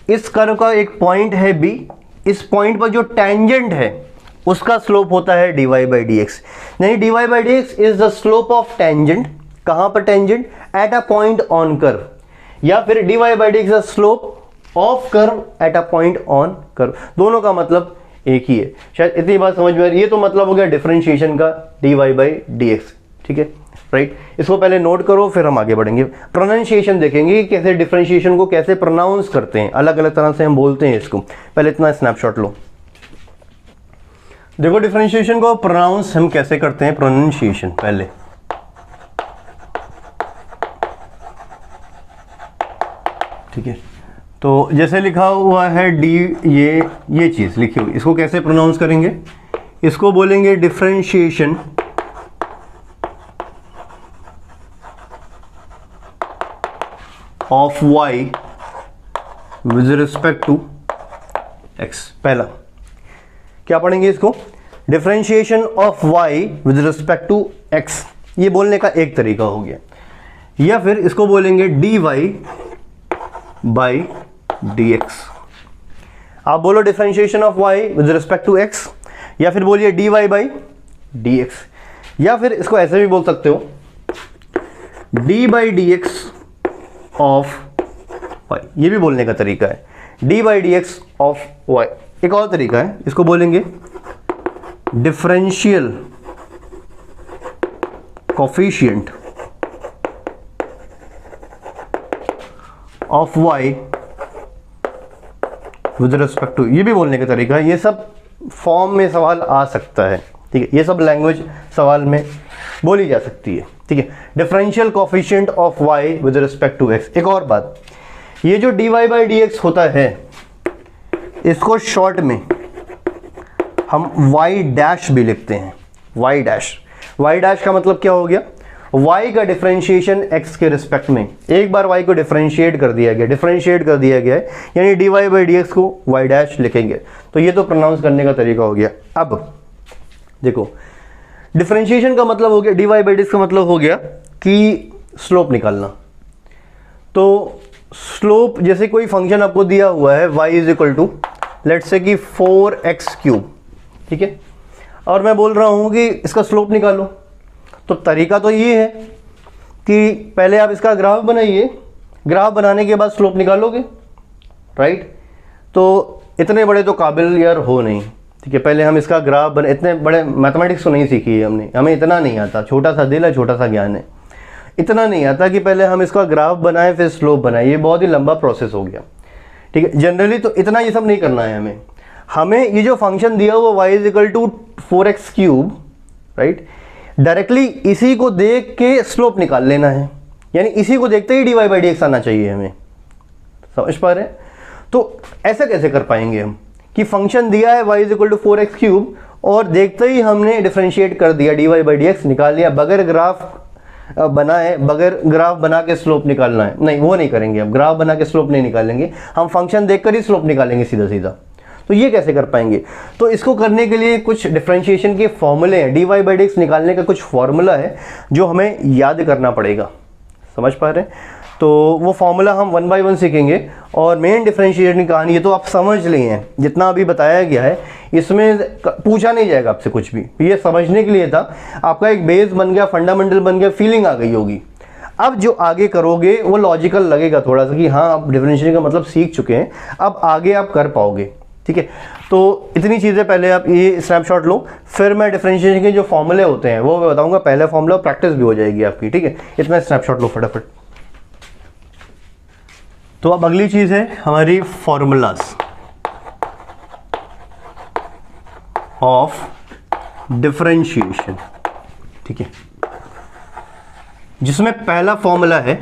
इस कर्व का एक पॉइंट है b, इस पॉइंट पर जो टेंजेंट है उसका स्लोप होता है dy बाई डी एक्स। यानी dy by D x is the slope of tangent. कहां पर tangent, at a point on curve. या फिर dy by D x the slope of curve at a point on curve. दोनों का मतलब एक ही है। शायद इतनी बात समझ में आ रही है। ये तो मतलब हो गया डिफरेंशिएशन का dy बाई डी एक्स, ठीक है, राइट। इसको पहले नोट करो, फिर हम आगे बढ़ेंगे। प्रोनाउंसिएशन देखेंगे कि कैसे डिफरेंशिएशन को कैसे प्रोनाउंस करते हैं, अलग अलग तरह से हम बोलते हैं इसको। पहले इतना स्नैपशॉट लो। देखो डिफरेंशिएशन को प्रोनाउंस हम कैसे करते हैं, प्रोनाउंसिएशन पहले। ठीक है, तो जैसे लिखा हुआ है डी, ये चीज लिखी हुई, इसको कैसे प्रोनाउंस करेंगे, इसको बोलेंगे differentiation of y with respect to x। पहला क्या पढ़ेंगे इसको, differentiation of y with respect to x। ये बोलने का एक तरीका हो गया। या फिर इसको बोलेंगे dy बाई डी एक्स। आप बोलो differentiation of y with respect to x, या फिर बोलिए dy बाई डी एक्स। या फिर इसको ऐसे भी बोल सकते हो, d by D x of y। ये भी बोलने का तरीका है, d by D x of y। एक और तरीका है, इसको बोलेंगे differential coefficient of y with respect to. ये भी बोलने का तरीका है। ये सब फॉर्म में सवाल आ सकता है, ठीक है, ये सब लैंग्वेज सवाल में बोली जा सकती है, ठीक है। Differential coefficient of y with respect to x। एक और बात, ये जो dy बाई डी एक्स होता है, इसको शॉर्ट में हम y डैश भी लिखते हैं, y डैश। y डैश का मतलब क्या हो गया, y का डिफरेंशिएशन x के रिस्पेक्ट में। एक बार y को डिफरेंशिएट कर दिया गया है, यानी dy बाई डी एक्स को y डैश लिखेंगे। तो ये तो प्रोनाउंस करने का तरीका हो गया। अब देखो डिफरेंशिएशन का मतलब हो गया, dy बाई डी एक्स का मतलब हो गया कि स्लोप निकालना। तो स्लोप, जैसे कोई फंक्शन आपको दिया हुआ है y is equal to let's say कि 4x क्यूब, ठीक है, और मैं बोल रहा हूँ कि इसका स्लोप निकालो। तो तरीका तो ये है कि पहले आप इसका ग्राफ बनाइए, ग्राफ बनाने के बाद स्लोप निकालोगे, राइट। तो इतने बड़े तो काबिल यार हो नहीं, ठीक है। पहले हम इसका ग्राफ बना, इतने बड़े मैथमेटिक्स तो नहीं सीखी है हमने, हमें इतना नहीं आता, छोटा सा दिल है, छोटा सा ज्ञान है, इतना नहीं आता कि पहले हम इसका ग्राफ बनाएं फिर स्लोप बनाएं। ये बहुत ही लंबा प्रोसेस हो गया, ठीक है। जनरली तो इतना ये सब नहीं करना है हमें ये जो फंक्शन दिया हुआ y is equal to 4x cube, right, directly इसी को देख के स्लोप निकाल लेना है, यानी इसी को देखते ही dy बाई डी एक्स आना चाहिए हमें। समझ पा रहे हैं? तो ऐसा कैसे कर पाएंगे हम कि फंक्शन दिया है y is equal to 4x cube और देखते ही हमने डिफरेंशिएट कर दिया, dy बाई डी एक्स निकाल लिया, बगैर ग्राफ बनाए, बगैर ग्राफ बना के स्लोप निकालना है, नहीं वो नहीं करेंगे। अब ग्राफ बना के स्लोप नहीं निकालेंगे, हम फंक्शन देखकर ही स्लोप निकालेंगे सीधा सीधा। तो ये कैसे कर पाएंगे? तो इसको करने के लिए कुछ डिफरेंशिएशन के फॉर्मूले हैं, dy बाई डी एक्स निकालने का कुछ फॉर्मूला है जो हमें याद करना पड़ेगा। समझ पा रहे हैं? तो वो फॉर्मूला हम 1 बाय 1 सीखेंगे। और मेन डिफरेंशिएशन की कहानी ये तो आप समझ लिए हैं, जितना अभी बताया गया है इसमें पूछा नहीं जाएगा आपसे कुछ भी, ये समझने के लिए था, आपका एक बेस बन गया, फंडामेंटल बन गया, फीलिंग आ गई होगी। अब जो आगे करोगे वो लॉजिकल लगेगा थोड़ा सा कि हाँ आप डिफरेंशिएशन का मतलब सीख चुके हैं, अब आगे आप कर पाओगे, ठीक है। तो इतनी चीज़ें पहले आप ये स्नैपशॉट लो, फिर मैं डिफरेंशिएशन के जो फॉर्मूले होते हैं वो मैं बताऊंगा, पहले फॉर्मूला प्रैक्टिस भी हो जाएगी आपकी, ठीक है। इतना स्नैपशॉट लो फटाफट। तो अब अगली चीज़ है हमारी फॉर्मूलाज ऑफ डिफरेंशिएशन। ठीक है, जिसमें पहला फॉर्मूला है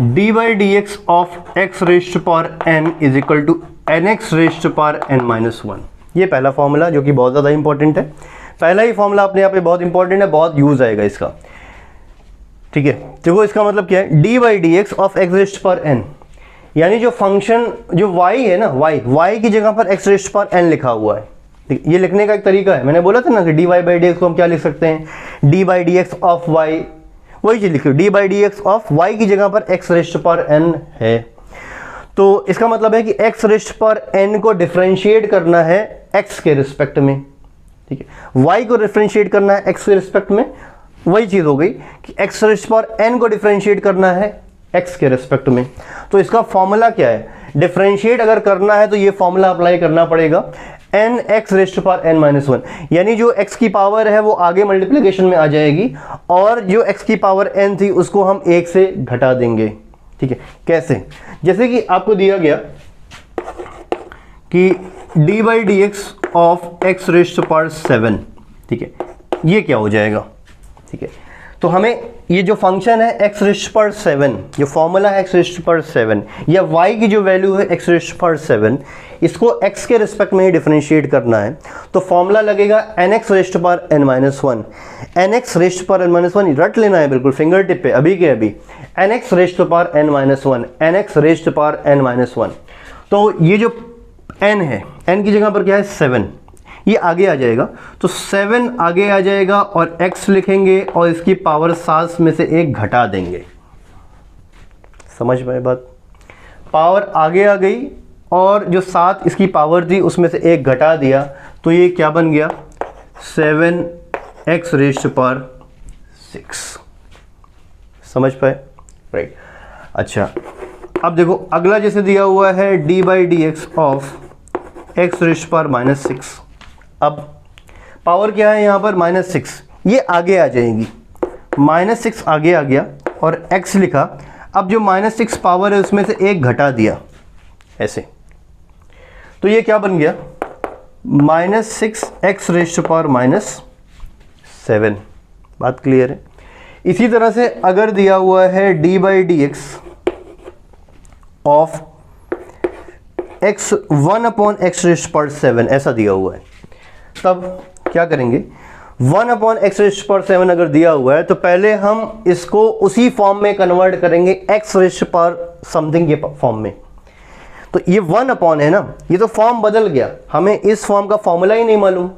d by D x of x raised power n is equal to n x raised power n minus one. ये पहला फॉर्मूला जो कि बहुत ज़्यादा इंपॉर्टेंट है, पहला ही फॉर्मूला अपने यहाँ पे बहुत इंपॉर्टेंट है, बहुत यूज आएगा इसका। ठीक है, देखो इसका मतलब क्या है, d by D x of x raised power n, यानी जो फंक्शन जो y है ना, y की जगह पर x रेस्ट पावर n लिखा हुआ है। ये लिखने का एक तरीका है, मैंने बोला था ना कि dy बाई डी एक्स को हम क्या लिख सकते हैं, d by D x of y, वही चीज लिखो, d by D x of y की जगह पर x रेस्ट पावर n है। तो इसका मतलब है कि x रेस्ट पावर n को डिफरेंशिएट करना है x के रिस्पेक्ट में। ठीक है, y को डिफरेंशिएट करना है x के रिस्पेक्ट में, वही चीज हो गई कि x रेस्ट पावर n को डिफरेंशिएट करना है x के रिस्पेक्ट में। तो इसका फॉर्मूला क्या है, डिफरेंशिएट अगर करना है तो ये फॉर्मूला अप्लाई करना पड़ेगा n x raised power n minus one, यानी जो x की पावर है वो आगे मल्टीप्लिकेशन में आ जाएगी और जो x की पावर n थी उसको हम 1 से घटा देंगे। ठीक है, कैसे, जैसे कि आपको दिया गया कि d by D x of x raised power 7, ठीक है, ये क्या हो जाएगा। ठीक है, तो हमें ये जो फंक्शन है x रेस्ट पावर 7, जो फॉर्मूला है x रेस्ट पावर 7 या y की जो वैल्यू है x रेस्ट पावर 7, इसको x के रिस्पेक्ट में ही डिफरेंशिएट करना है। तो फॉर्मूला लगेगा nx raised power n minus one, nx raised power n minus one रट लेना है बिल्कुल फिंगर टिप पे अभी के अभी, nx raised power n minus one, nx raised power n minus one. तो ये जो n है, n की जगह पर क्या है 7, ये आगे आ जाएगा, तो 7 आगे आ जाएगा और x लिखेंगे और इसकी पावर 7 में से 1 घटा देंगे। समझ में बात, पावर आगे आ गई और जो 7 इसकी पावर थी उसमें से 1 घटा दिया, तो ये क्या बन गया 7x रेस्ट पावर 6। समझ पाए, राइट। अच्छा, अब देखो अगला जैसे दिया हुआ है d by D x of x raised power minus 6। अब पावर क्या है यहाँ पर -6, ये आगे आ जाएगी, -6 आगे आ गया और x लिखा। अब जो -6 पावर है उसमें से 1 घटा दिया ऐसे, तो ये क्या बन गया -6x रेस्ट पावर -7। बात क्लियर है। इसी तरह से अगर दिया हुआ है d by D x of x 1/x rest power 7, ऐसा दिया हुआ है, तब क्या करेंगे 1/x रेस्ट पावर 7 अगर दिया हुआ है तो पहले हम इसको उसी फॉर्म में कन्वर्ट करेंगे x रेस्ट पावर समथिंग के फॉर्म में। तो ये 1 है ना, ये तो फॉर्म बदल गया, हमें इस फॉर्म का फॉर्मूला ही नहीं मालूम,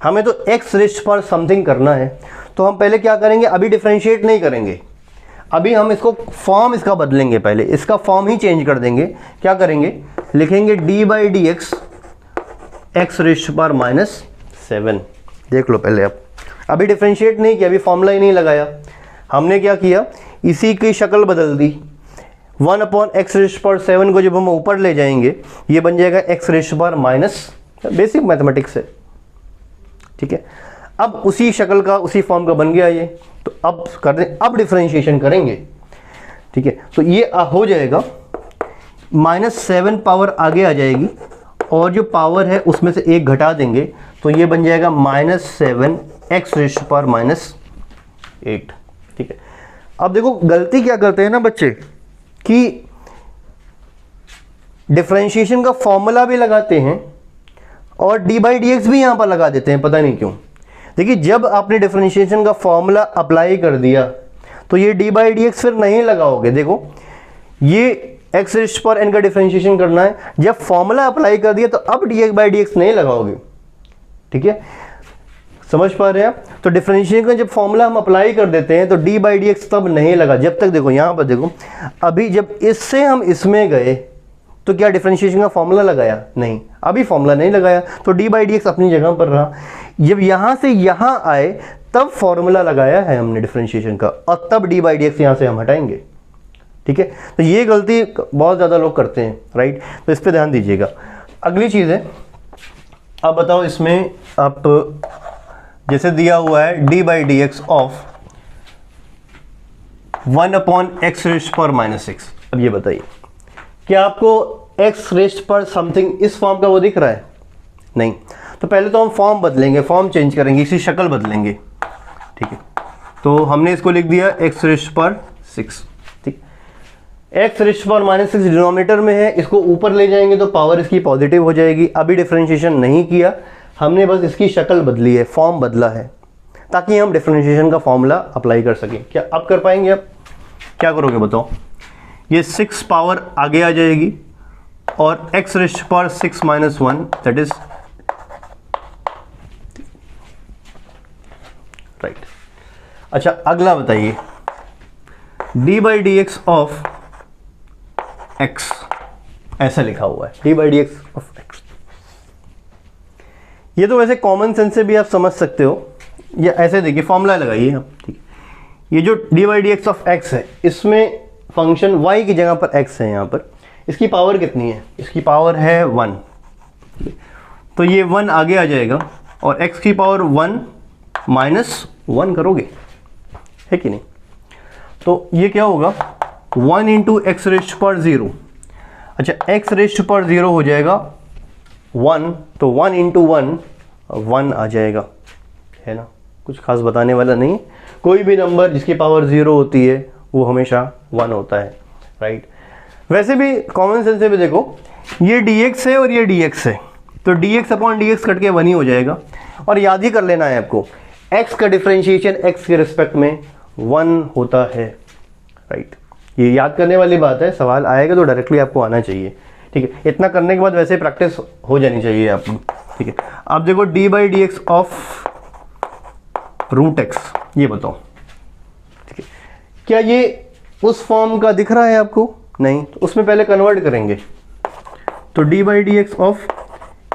हमें तो x रेस्ट पावर समथिंग करना है। तो हम पहले क्या करेंगे, अभी डिफरेंशिएट नहीं करेंगे, अभी हम इसको फॉर्म इसका बदलेंगे, पहले इसका फॉर्म ही चेंज कर देंगे। क्या करेंगे, लिखेंगे d by D x x raised power -7। देख लो पहले, अब अभी डिफरेंशिएट नहीं किया, अभी फॉर्मूला ही नहीं लगाया, हमने क्या किया, इसी की शक्ल बदल दी। 1/x रेस्ट पावर 7 को जब हम ऊपर ले जाएंगे ये बन जाएगा x rest power minus, basic mathematics है। ठीक है, अब उसी शक्ल का उसी फॉर्म का बन गया ये, तो अब कर दें, अब डिफरेंशिएशन करेंगे। ठीक है, तो ये हो जाएगा -7 पावर आगे आ जाएगी और जो पावर है उसमें से 1 घटा देंगे, तो ये बन जाएगा -7x रेस्ट पावर -8। ठीक है, अब देखो गलती क्या करते हैं ना बच्चे कि डिफरेंशिएशन का फॉर्मूला भी लगाते हैं और d बाई डी एक्स भी यहाँ पर लगा देते हैं, पता नहीं क्यों। देखिए, जब आपने डिफरेंशिएशन का फॉर्मूला अप्लाई कर दिया तो ये d बाई डी एक्स फिर नहीं लगाओगे। देखो, ये x रेस्ट पावर n का डिफरेंशिएशन करना है, जब फॉर्मूला अप्लाई कर दिया तो अब d बाई डी एक्स नहीं लगाओगे। ठीक है, समझ पा रहे हैं आप। तो डिफरेंशिएशन का जब फॉर्मूला हम अप्लाई कर देते हैं तो d बाई डी एक्स तब नहीं लगा, जब तक, देखो यहाँ पर देखो, अभी जब इससे हम इसमें गए तो क्या डिफरेंशिएशन का फॉर्मूला लगाया, नहीं, अभी फॉर्मूला नहीं लगाया, तो d बाई डी एक्स अपनी जगह पर रहा। जब यहाँ से यहाँ आए तब फॉर्मूला लगाया है हमने डिफरेंशिएशन का, और तब d बाई डी एक्स यहाँ से हम हटाएंगे। ठीक है, तो ये गलती बहुत ज़्यादा लोग करते हैं, राइट, तो इस पर ध्यान दीजिएगा। अगली चीज़ है, अब बताओ इसमें आप जैसे दिया हुआ है d by D x of 1/x rest power -6। अब ये बताइए, क्या आपको x रेस्ट पर समथिंग इस फॉर्म का वो दिख रहा है? नहीं, तो पहले तो हम फॉर्म बदलेंगे, फॉर्म चेंज करेंगे, इसकी शक्ल बदलेंगे, ठीक है। तो हमने इसको लिख दिया x रेस्ट पर 6, ठीक। x रेस्ट पर -6 डिनोमिनेटर में है, इसको ऊपर ले जाएंगे तो पावर इसकी पॉजिटिव हो जाएगी। अभी डिफरेंशिएशन नहीं किया हमने, बस इसकी शक्ल बदली है, फॉर्म बदला है, ताकि हम डिफरेंशिएशन का फॉर्मूला अप्लाई कर सकें। क्या आप कर पाएंगे? आप क्या करोगे बताओ? ये 6 पावर आगे आ जाएगी और x रेस्ट पर 6 - 1 दैट इज राइट। अच्छा अगला बताइए, d/dx ऑफ x ऐसा लिखा हुआ है, d/dx ऑफ x। ये तो वैसे कॉमन सेंस से भी आप समझ सकते हो, या ऐसे देखिए फॉर्मूला लगाइए आप, ठीक। ये जो d/dx ऑफ x है, इसमें फंक्शन y की जगह पर x है, यहाँ पर इसकी पावर कितनी है? इसकी पावर है 1, तो ये 1 आगे आ जाएगा और x की पावर 1 - 1 करोगे, है कि नहीं? तो ये क्या होगा? 1 × x रेस्ट पर 0। अच्छा x रेस्ट पर 0 हो जाएगा 1, तो 1 × 1 1 आ जाएगा, है ना? कुछ खास बताने वाला नहीं। कोई भी नंबर जिसकी पावर 0 होती है वो हमेशा 1 होता है, राइट। वैसे भी कॉमन सेंस से भी देखो, ये dx है और ये dx है, तो dx/dx कट के 1 ही हो जाएगा। और याद ही कर लेना है आपको, x का डिफरेंशिएशन x के रिस्पेक्ट में 1 होता है, राइट। ये याद करने वाली बात है, सवाल आएगा तो डायरेक्टली आपको आना चाहिए, ठीक है। इतना करने के बाद वैसे प्रैक्टिस हो जानी चाहिए आपको, ठीक है। अब देखो d/dx ऑफ √x, ये बताओ, ठीक है। क्या ये उस फॉर्म का दिख रहा है आपको? नहीं, तो उसमें पहले कन्वर्ट करेंगे। तो d/dx ऑफ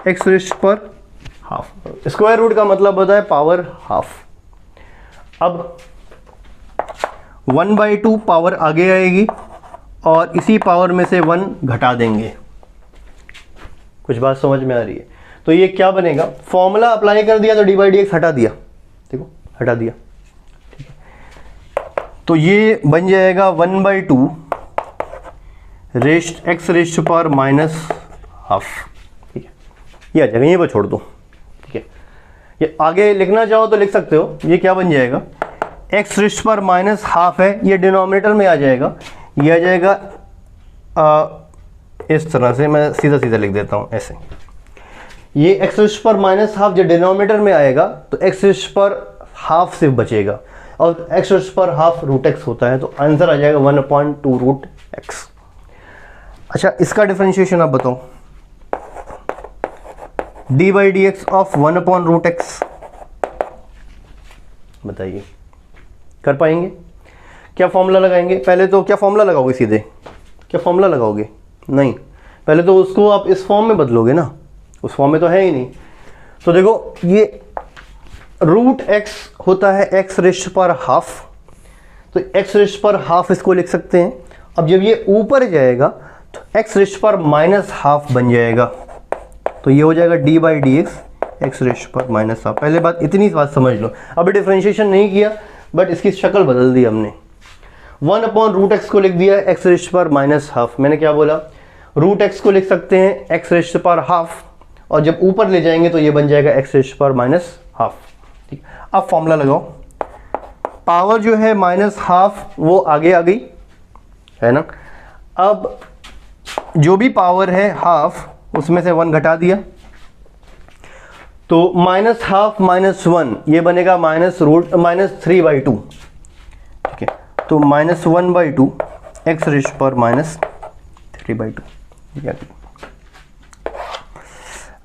x रेस्ट पर हाफ, स्क्वायर रूट का मतलब होता है पावर हाफ। अब 1/2 पावर आगे आएगी और इसी पावर में से 1 घटा देंगे। कुछ बात समझ में आ रही है? तो ये क्या बनेगा? फॉर्मूला अप्लाई कर दिया तो d/dx हटा दिया, देखो हटा दिया, ठीक है। तो ये बन जाएगा 1/2 x रेस्ट पर -हाफ, ठीक है। ये आ जाएगा, यहीं पर छोड़ दो, ठीक है। ये आगे लिखना चाहो तो लिख सकते हो। ये क्या बन जाएगा? x रेस्ट पर -हाफ है, ये डिनोमिनेटर में आ जाएगा, ये आ जाएगा इस तरह से, मैं सीधा सीधा लिख देता हूँ ऐसे। ये x रेस्ट पर -हाफ जो डिनोमिनेटर में आएगा, तो x रेस्ट पर हाफ सिर्फ बचेगा, और x रेस्ट पर हाफ √x होता है, तो आंसर आ जाएगा 1/2 √x। अच्छा इसका डिफरेंशिएशन आप बताओ, d/dx ऑफ 1/√x, बताइए कर पाएंगे? क्या फॉर्मूला लगाएंगे? पहले तो क्या फॉर्मूला लगाओगे? सीधे क्या फॉर्मूला लगाओगे? नहीं, पहले तो उसको आप इस फॉर्म में बदलोगे ना, उस फॉर्म में तो है ही नहीं। तो देखो ये √x होता है x रेस्ट पर हाफ, तो x रेस्ट पर हाफ इसको लिख सकते हैं। अब जब ये ऊपर जाएगा तो x रेस्ट पर -हाफ बन जाएगा, तो ये हो जाएगा d/dx x रेस्ट पर -हाफ। पहले बात इतनी बात समझ लो, अभी डिफरेंशिएशन नहीं किया बट इसकी शक्ल बदल दी हमने। 1/√x को लिख दिया x रेस्ट पर -हाफ। मैंने क्या बोला? √x को लिख सकते हैं x रेस्ट पर हाफ, और जब ऊपर ले जाएंगे तो ये बन जाएगा x रेस्ट पर -हाफ, ठीक। अब फॉर्मूला लगाओ, पावर जो है -हाफ वो आगे आ गई, है ना। अब जो भी पावर है हाफ, उसमें से 1 घटा दिया, तो -हाफ -1 ये बनेगा -3/2, ठीक है। तो -1/2 x रेस्ट पर -3/2।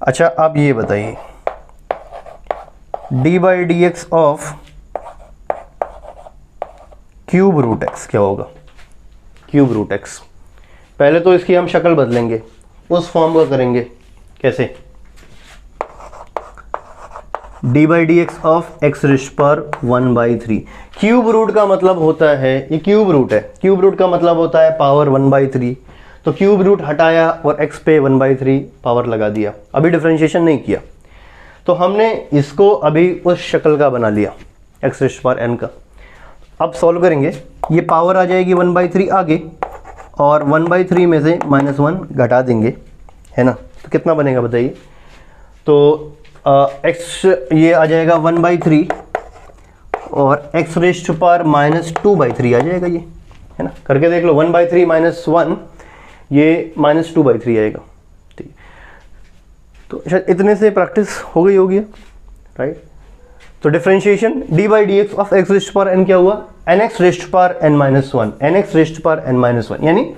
अच्छा अब ये बताइए, d/dx ऑफ क्यूब √x क्या होगा? क्यूब √x, पहले तो इसकी हम शक्ल बदलेंगे, उस फॉर्म का करेंगे। कैसे? d/dx ऑफ x रेस्ट पर 1/3। क्यूब रूट का मतलब होता है, ये क्यूब रूट है, क्यूब रूट का मतलब होता है पावर 1/3। तो क्यूब रूट हटाया और x पे 1/3 पावर लगा दिया, अभी डिफरेंशिएशन नहीं किया। तो हमने इसको अभी उस शक्ल का बना लिया, x रेस्ट पर n का। अब सॉल्व करेंगे, ये पावर आ जाएगी 1/3 आगे, और 1/3 में से -1 घटा देंगे, है ना। तो कितना बनेगा बताइए? तो एक्स ये आ जाएगा 1/3 और एक्स रेस्ट पावर -2/3 आ जाएगा ये, है ना। करके देख लो, 1/3 - 1 ये -2/3 आएगा, ठीक। तो शायद इतने से प्रैक्टिस हो गई होगी, राइट। तो differentiation d/dx of x raised power n क्या हुआ, nx raised power n-1, nx raised power n-1, यानी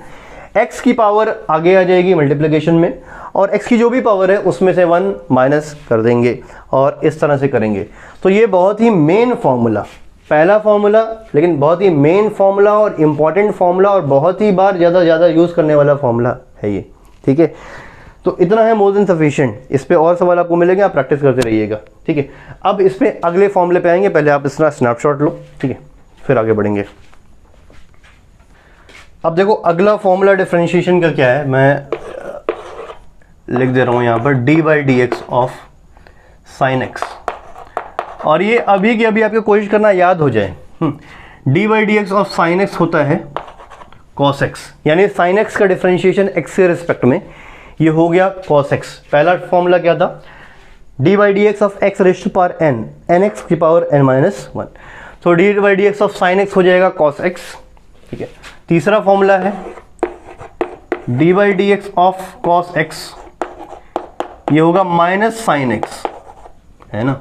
x की पावर आगे आ जाएगी मल्टीप्लिकेशन में और x की जो भी पावर है उसमें से 1 माइनस कर देंगे और इस तरह से करेंगे। तो ये बहुत ही मेन फॉर्मूला, पहला फॉर्मूला, लेकिन बहुत ही मेन फॉर्मूला और इम्पॉर्टेंट फॉर्मूला और बहुत ही बार ज़्यादा यूज़ करने वाला फॉर्मूला है ये, ठीक है। तो इतना है मोर देन सफिशिएंट। इस पे और सवाल आपको मिलेंगे, आप प्रैक्टिस करते रहिएगा, ठीक है। अब इस पे अगले फॉर्मूले पे आएंगे, पहले आप इसका स्नैपशॉट लो, ठीक है, फिर आगे बढ़ेंगे। अब देखो अगला फॉर्मूला डिफरेंशिएशन का क्या है, मैं लिख दे रहा हूँ यहाँ पर d/dx ऑफ साइन एक्स, और ये अभी की अभी आपको कोशिश करना याद हो जाए। d/dx ऑफ साइन एक्स होता है cos x, यानी साइन एक्स का डिफरेंशिएशन x के रिस्पेक्ट में, ये हो गया cos x। पहला फॉर्मूला क्या था, d/dx of x rest power n, nx की पावर n-1, तो d/dx ऑफ साइन x हो जाएगा cos x, ठीक है। तीसरा फॉर्मूला है d/dx ऑफ cos x, ये होगा माइनस साइन x, है ना।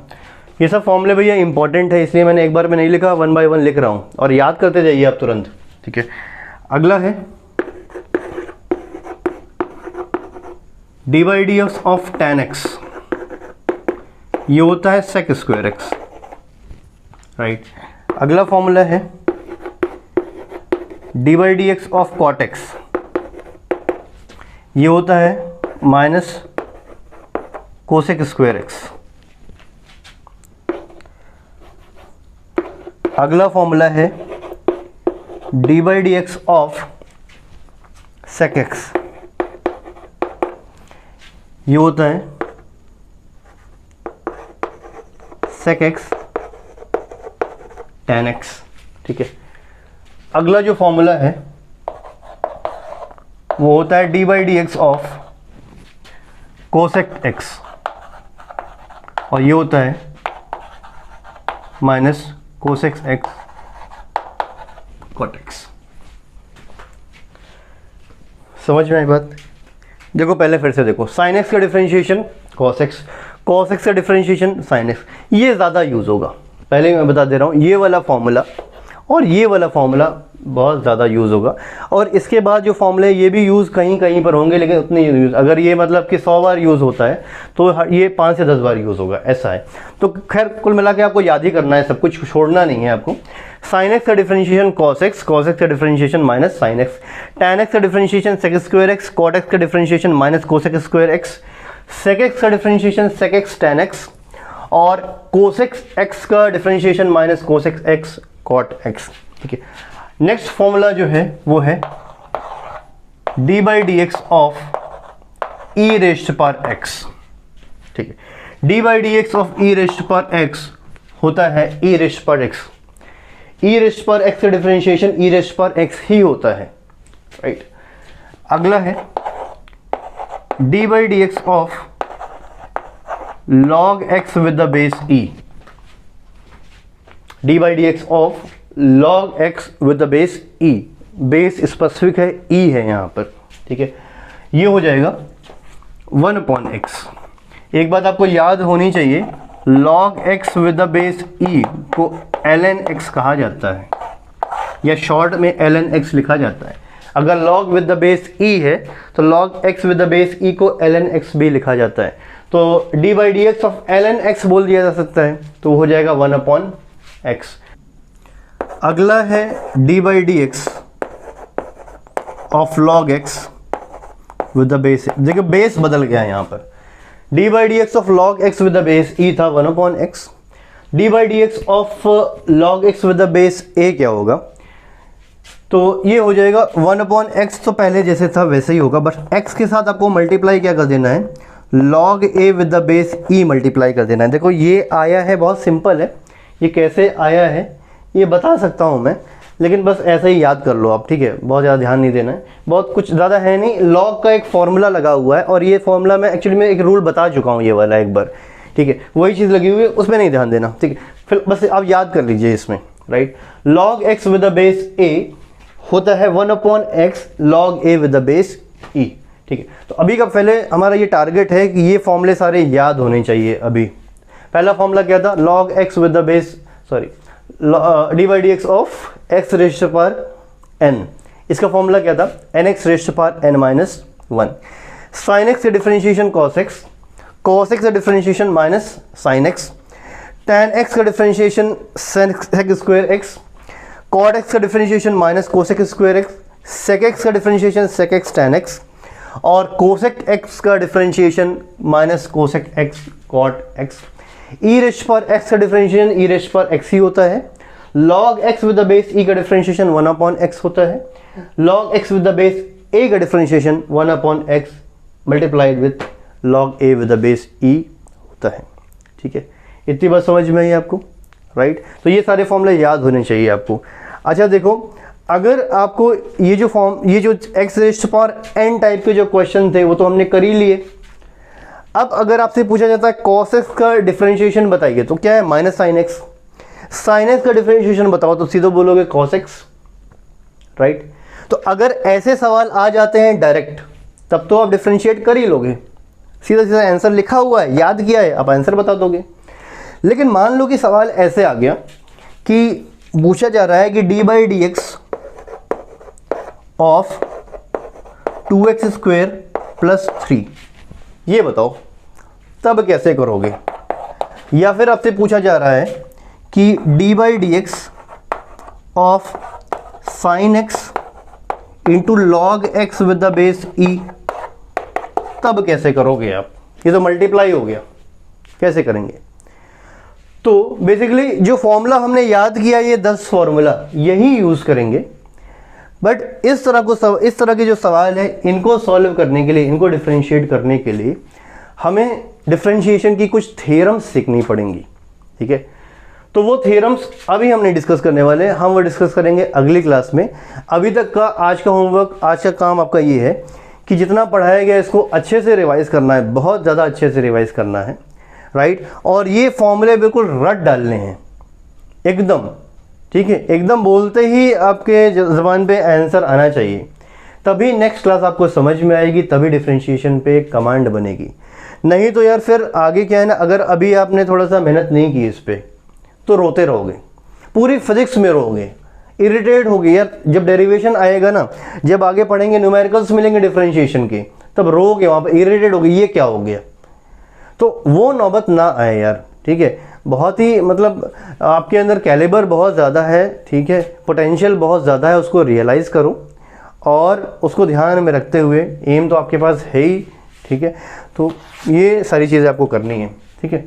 ये सब फॉर्मूले भैया इंपॉर्टेंट है, इसलिए मैंने एक बार में नहीं लिखा, 1 बाय 1 लिख रहा हूँ और याद करते जाइए आप तुरंत, ठीक है। अगला है d/dx ऑफ tan x, ये होता है sec स्क्वायर x, राइट। अगला फॉर्मूला है d/dx ऑफ cot x, ये होता है माइनस कोसेक स्क्वायर x। अगला फॉर्मूला है d/dx ऑफ sec x, ये होता है sec x tan x, ठीक है। अगला जो फॉर्मूला है वो होता है d/dx ऑफ cosec x, और ये होता है minus cosec x cot x। समझ में आई बात? देखो पहले फिर से देखो, sin x का differentiation cos x, cos x का डिफरेंशिएशन sin x, ये ज़्यादा यूज़ होगा। पहले मैं बता दे रहा हूँ, ये वाला फॉर्मूला और ये वाला फॉर्मूला बहुत ज़्यादा यूज़ होगा, और इसके बाद जो फॉर्मूले ये भी यूज़ कहीं कहीं पर होंगे, लेकिन उतने यूज़, अगर ये मतलब कि 100 बार यूज़ होता है तो ये 5 से 10 बार यूज़ होगा, ऐसा है। तो खैर कुल मिला के आपको याद ही करना है, सब कुछ छोड़ना नहीं है आपको। sin x का differentiation cos x, cos x का differentiation minus sin x, tan x का differentiation sec square x, cot x का differentiation minus cosec square x, sec x का differentiation sec x tan x, और cosec x का differentiation minus cosec x cot x, ठीक है। नेक्स्ट फॉर्मूला जो है वो है d/dx of e raised power x, ठीक है। d/dx of e raised power x होता है e raised power x, e raised power x का differentiation e raised power x ही होता है, राइट। अगला है d/dx of log x with the base e, d/dx of log x with the base e, base specific है, e है यहाँ पर, ठीक है। ये हो जाएगा 1/x। एक बात आपको याद होनी चाहिए, log x with the base e को ln x कहा जाता है, या शॉर्ट में ln x लिखा जाता है। अगर log with the base e है तो log x with the base e को ln x भी लिखा जाता है, तो d/dx ऑफ ln x बोल दिया जा सकता है, तो हो जाएगा 1/x। अगला है d/dx of log x with the base, देखिए बेस बदल गया है यहाँ पर, d/dx of log x with the base e था 1/x, d/dx of log x with the base a क्या होगा, तो ये हो जाएगा 1/x, तो पहले जैसे था वैसे ही होगा, बस x के साथ आपको मल्टीप्लाई क्या कर देना है, log a with the base e multiply कर देना है। देखो ये आया है, बहुत सिंपल है, ये कैसे आया है ये बता सकता हूँ मैं, लेकिन बस ऐसे ही याद कर लो आप, ठीक है। बहुत ज़्यादा ध्यान नहीं देना है, बहुत कुछ ज़्यादा है नहीं। लॉग का एक फॉर्मूला लगा हुआ है, और ये फॉर्मूला मैं एक्चुअली में एक रूल बता चुका हूँ, ये वाला एक बार, ठीक है, वही चीज़ लगी हुई है, उसमें नहीं ध्यान देना, ठीक है। फिर बस आप याद कर लीजिए इसमें, right. log x with the base a होता है 1/x log a with the base e, ठीक है। तो अभी का पहले हमारा ये टारगेट है कि ये फॉर्मूले सारे याद होने चाहिए। अभी पहला फॉर्मूला क्या था, log x with the base D by D x of x raised power n, इसका फॉर्मूला क्या था, nx raised power n minus 1। Sine X का differentiation cos x, cos x का differentiation minus sine x, tan x का differentiation sec square x, cot x का differentiation minus cosec square x, sec x का differentiation sec x tan x, और cosec x का differentiation minus cosec x cot x। e rest पर x का डिफरेंशिएशन e रेस्ट पर x ही होता है। log x with the base e का डिफरेंशिएशन 1/x होता है। log x with the base a का differentiation 1/x multiplied with log a with the base e होता है, ठीक है। इतनी बात समझ में आई आपको, राइट। तो ये सारे फॉर्मूले याद होने चाहिए आपको। अच्छा देखो, अगर आपको ये जो x raised power n type के जो क्वेश्चन थे वो तो हमने कर ही लिए। अब अगर आपसे पूछा जाता है cos x का डिफरेंशिएशन बताइए, तो क्या है, minus sine x. Sign X का डिफरेंशिएशन बताओ तो सीधे बोलोगे cos x, राइट। तो अगर ऐसे सवाल आ जाते हैं डायरेक्ट, तब तो आप डिफरेंशिएट कर ही लोगे, सीधा सीधा आंसर लिखा हुआ है, याद किया है, आप आंसर बता दोगे। लेकिन मान लो कि सवाल ऐसे आ गया कि पूछा जा रहा है कि D by D x of 2x square plus 3, ये बताओ तब कैसे करोगे। या फिर आपसे पूछा जा रहा है कि D by D x of sine X into log X with the base E, तब कैसे करोगे आप। ये तो मल्टीप्लाई हो गया, कैसे करेंगे। तो बेसिकली जो फॉर्मूला हमने याद किया, ये 10 फॉर्मूला यही यूज़ करेंगे। बट इस तरह के जो सवाल है, इनको सॉल्व करने के लिए, इनको डिफरेंशिएट करने के लिए हमें डिफरेंशिएशन की कुछ थ्योरम्स सीखनी पड़ेंगी, ठीक है। तो वो थ्योरम्स अभी हम नहीं डिस्कस करने वाले, हम वो डिस्कस करेंगे अगली क्लास में। अभी तक का आज का होमवर्क, आज का काम आपका ये है कि जितना पढ़ाया गया इसको अच्छे से रिवाइज़ करना है, बहुत ज़्यादा अच्छे से रिवाइज़ करना है, राइट। और ये फॉर्मूले बिल्कुल रट डालने हैं एकदम, ठीक है। एकदम बोलते ही आपके ज़बान पे आंसर आना चाहिए, तभी नेक्स्ट क्लास आपको समझ में आएगी, तभी डिफरेंशिएशन पे कमांड बनेगी। नहीं तो यार फिर आगे क्या है ना, अगर अभी आपने थोड़ा सा मेहनत नहीं की इस पर, तो रोते रहोगे, पूरी फिजिक्स में रहोगे, इरिटेट होगे यार। जब डेरिवेशन आएगा ना, जब आगे पढ़ेंगे, न्यूमेरिकल्स मिलेंगे डिफरेंशिएशन के, तब रोगे, वहाँ पर इरिटेट होगे, ये क्या हो गया। तो वो नौबत ना आए यार, ठीक है। बहुत ही मतलब आपके अंदर कैलिबर बहुत ज़्यादा है, ठीक है, पोटेंशियल बहुत ज़्यादा है, उसको रियलाइज़ करो और उसको ध्यान में रखते हुए, एम तो आपके पास है ही, ठीक है। तो ये सारी चीज़ें आपको करनी है, ठीक है।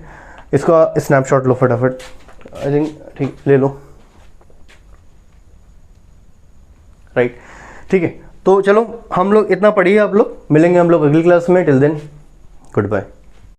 इसका स्नैपशॉट लो फटाफट, आई थिंक, ठीक, ले लो, राइट, ठीक है। तो चलो हम लोग इतना पढ़िए, आप लोग मिलेंगे हम लोग अगली क्लास में। Till then good bye.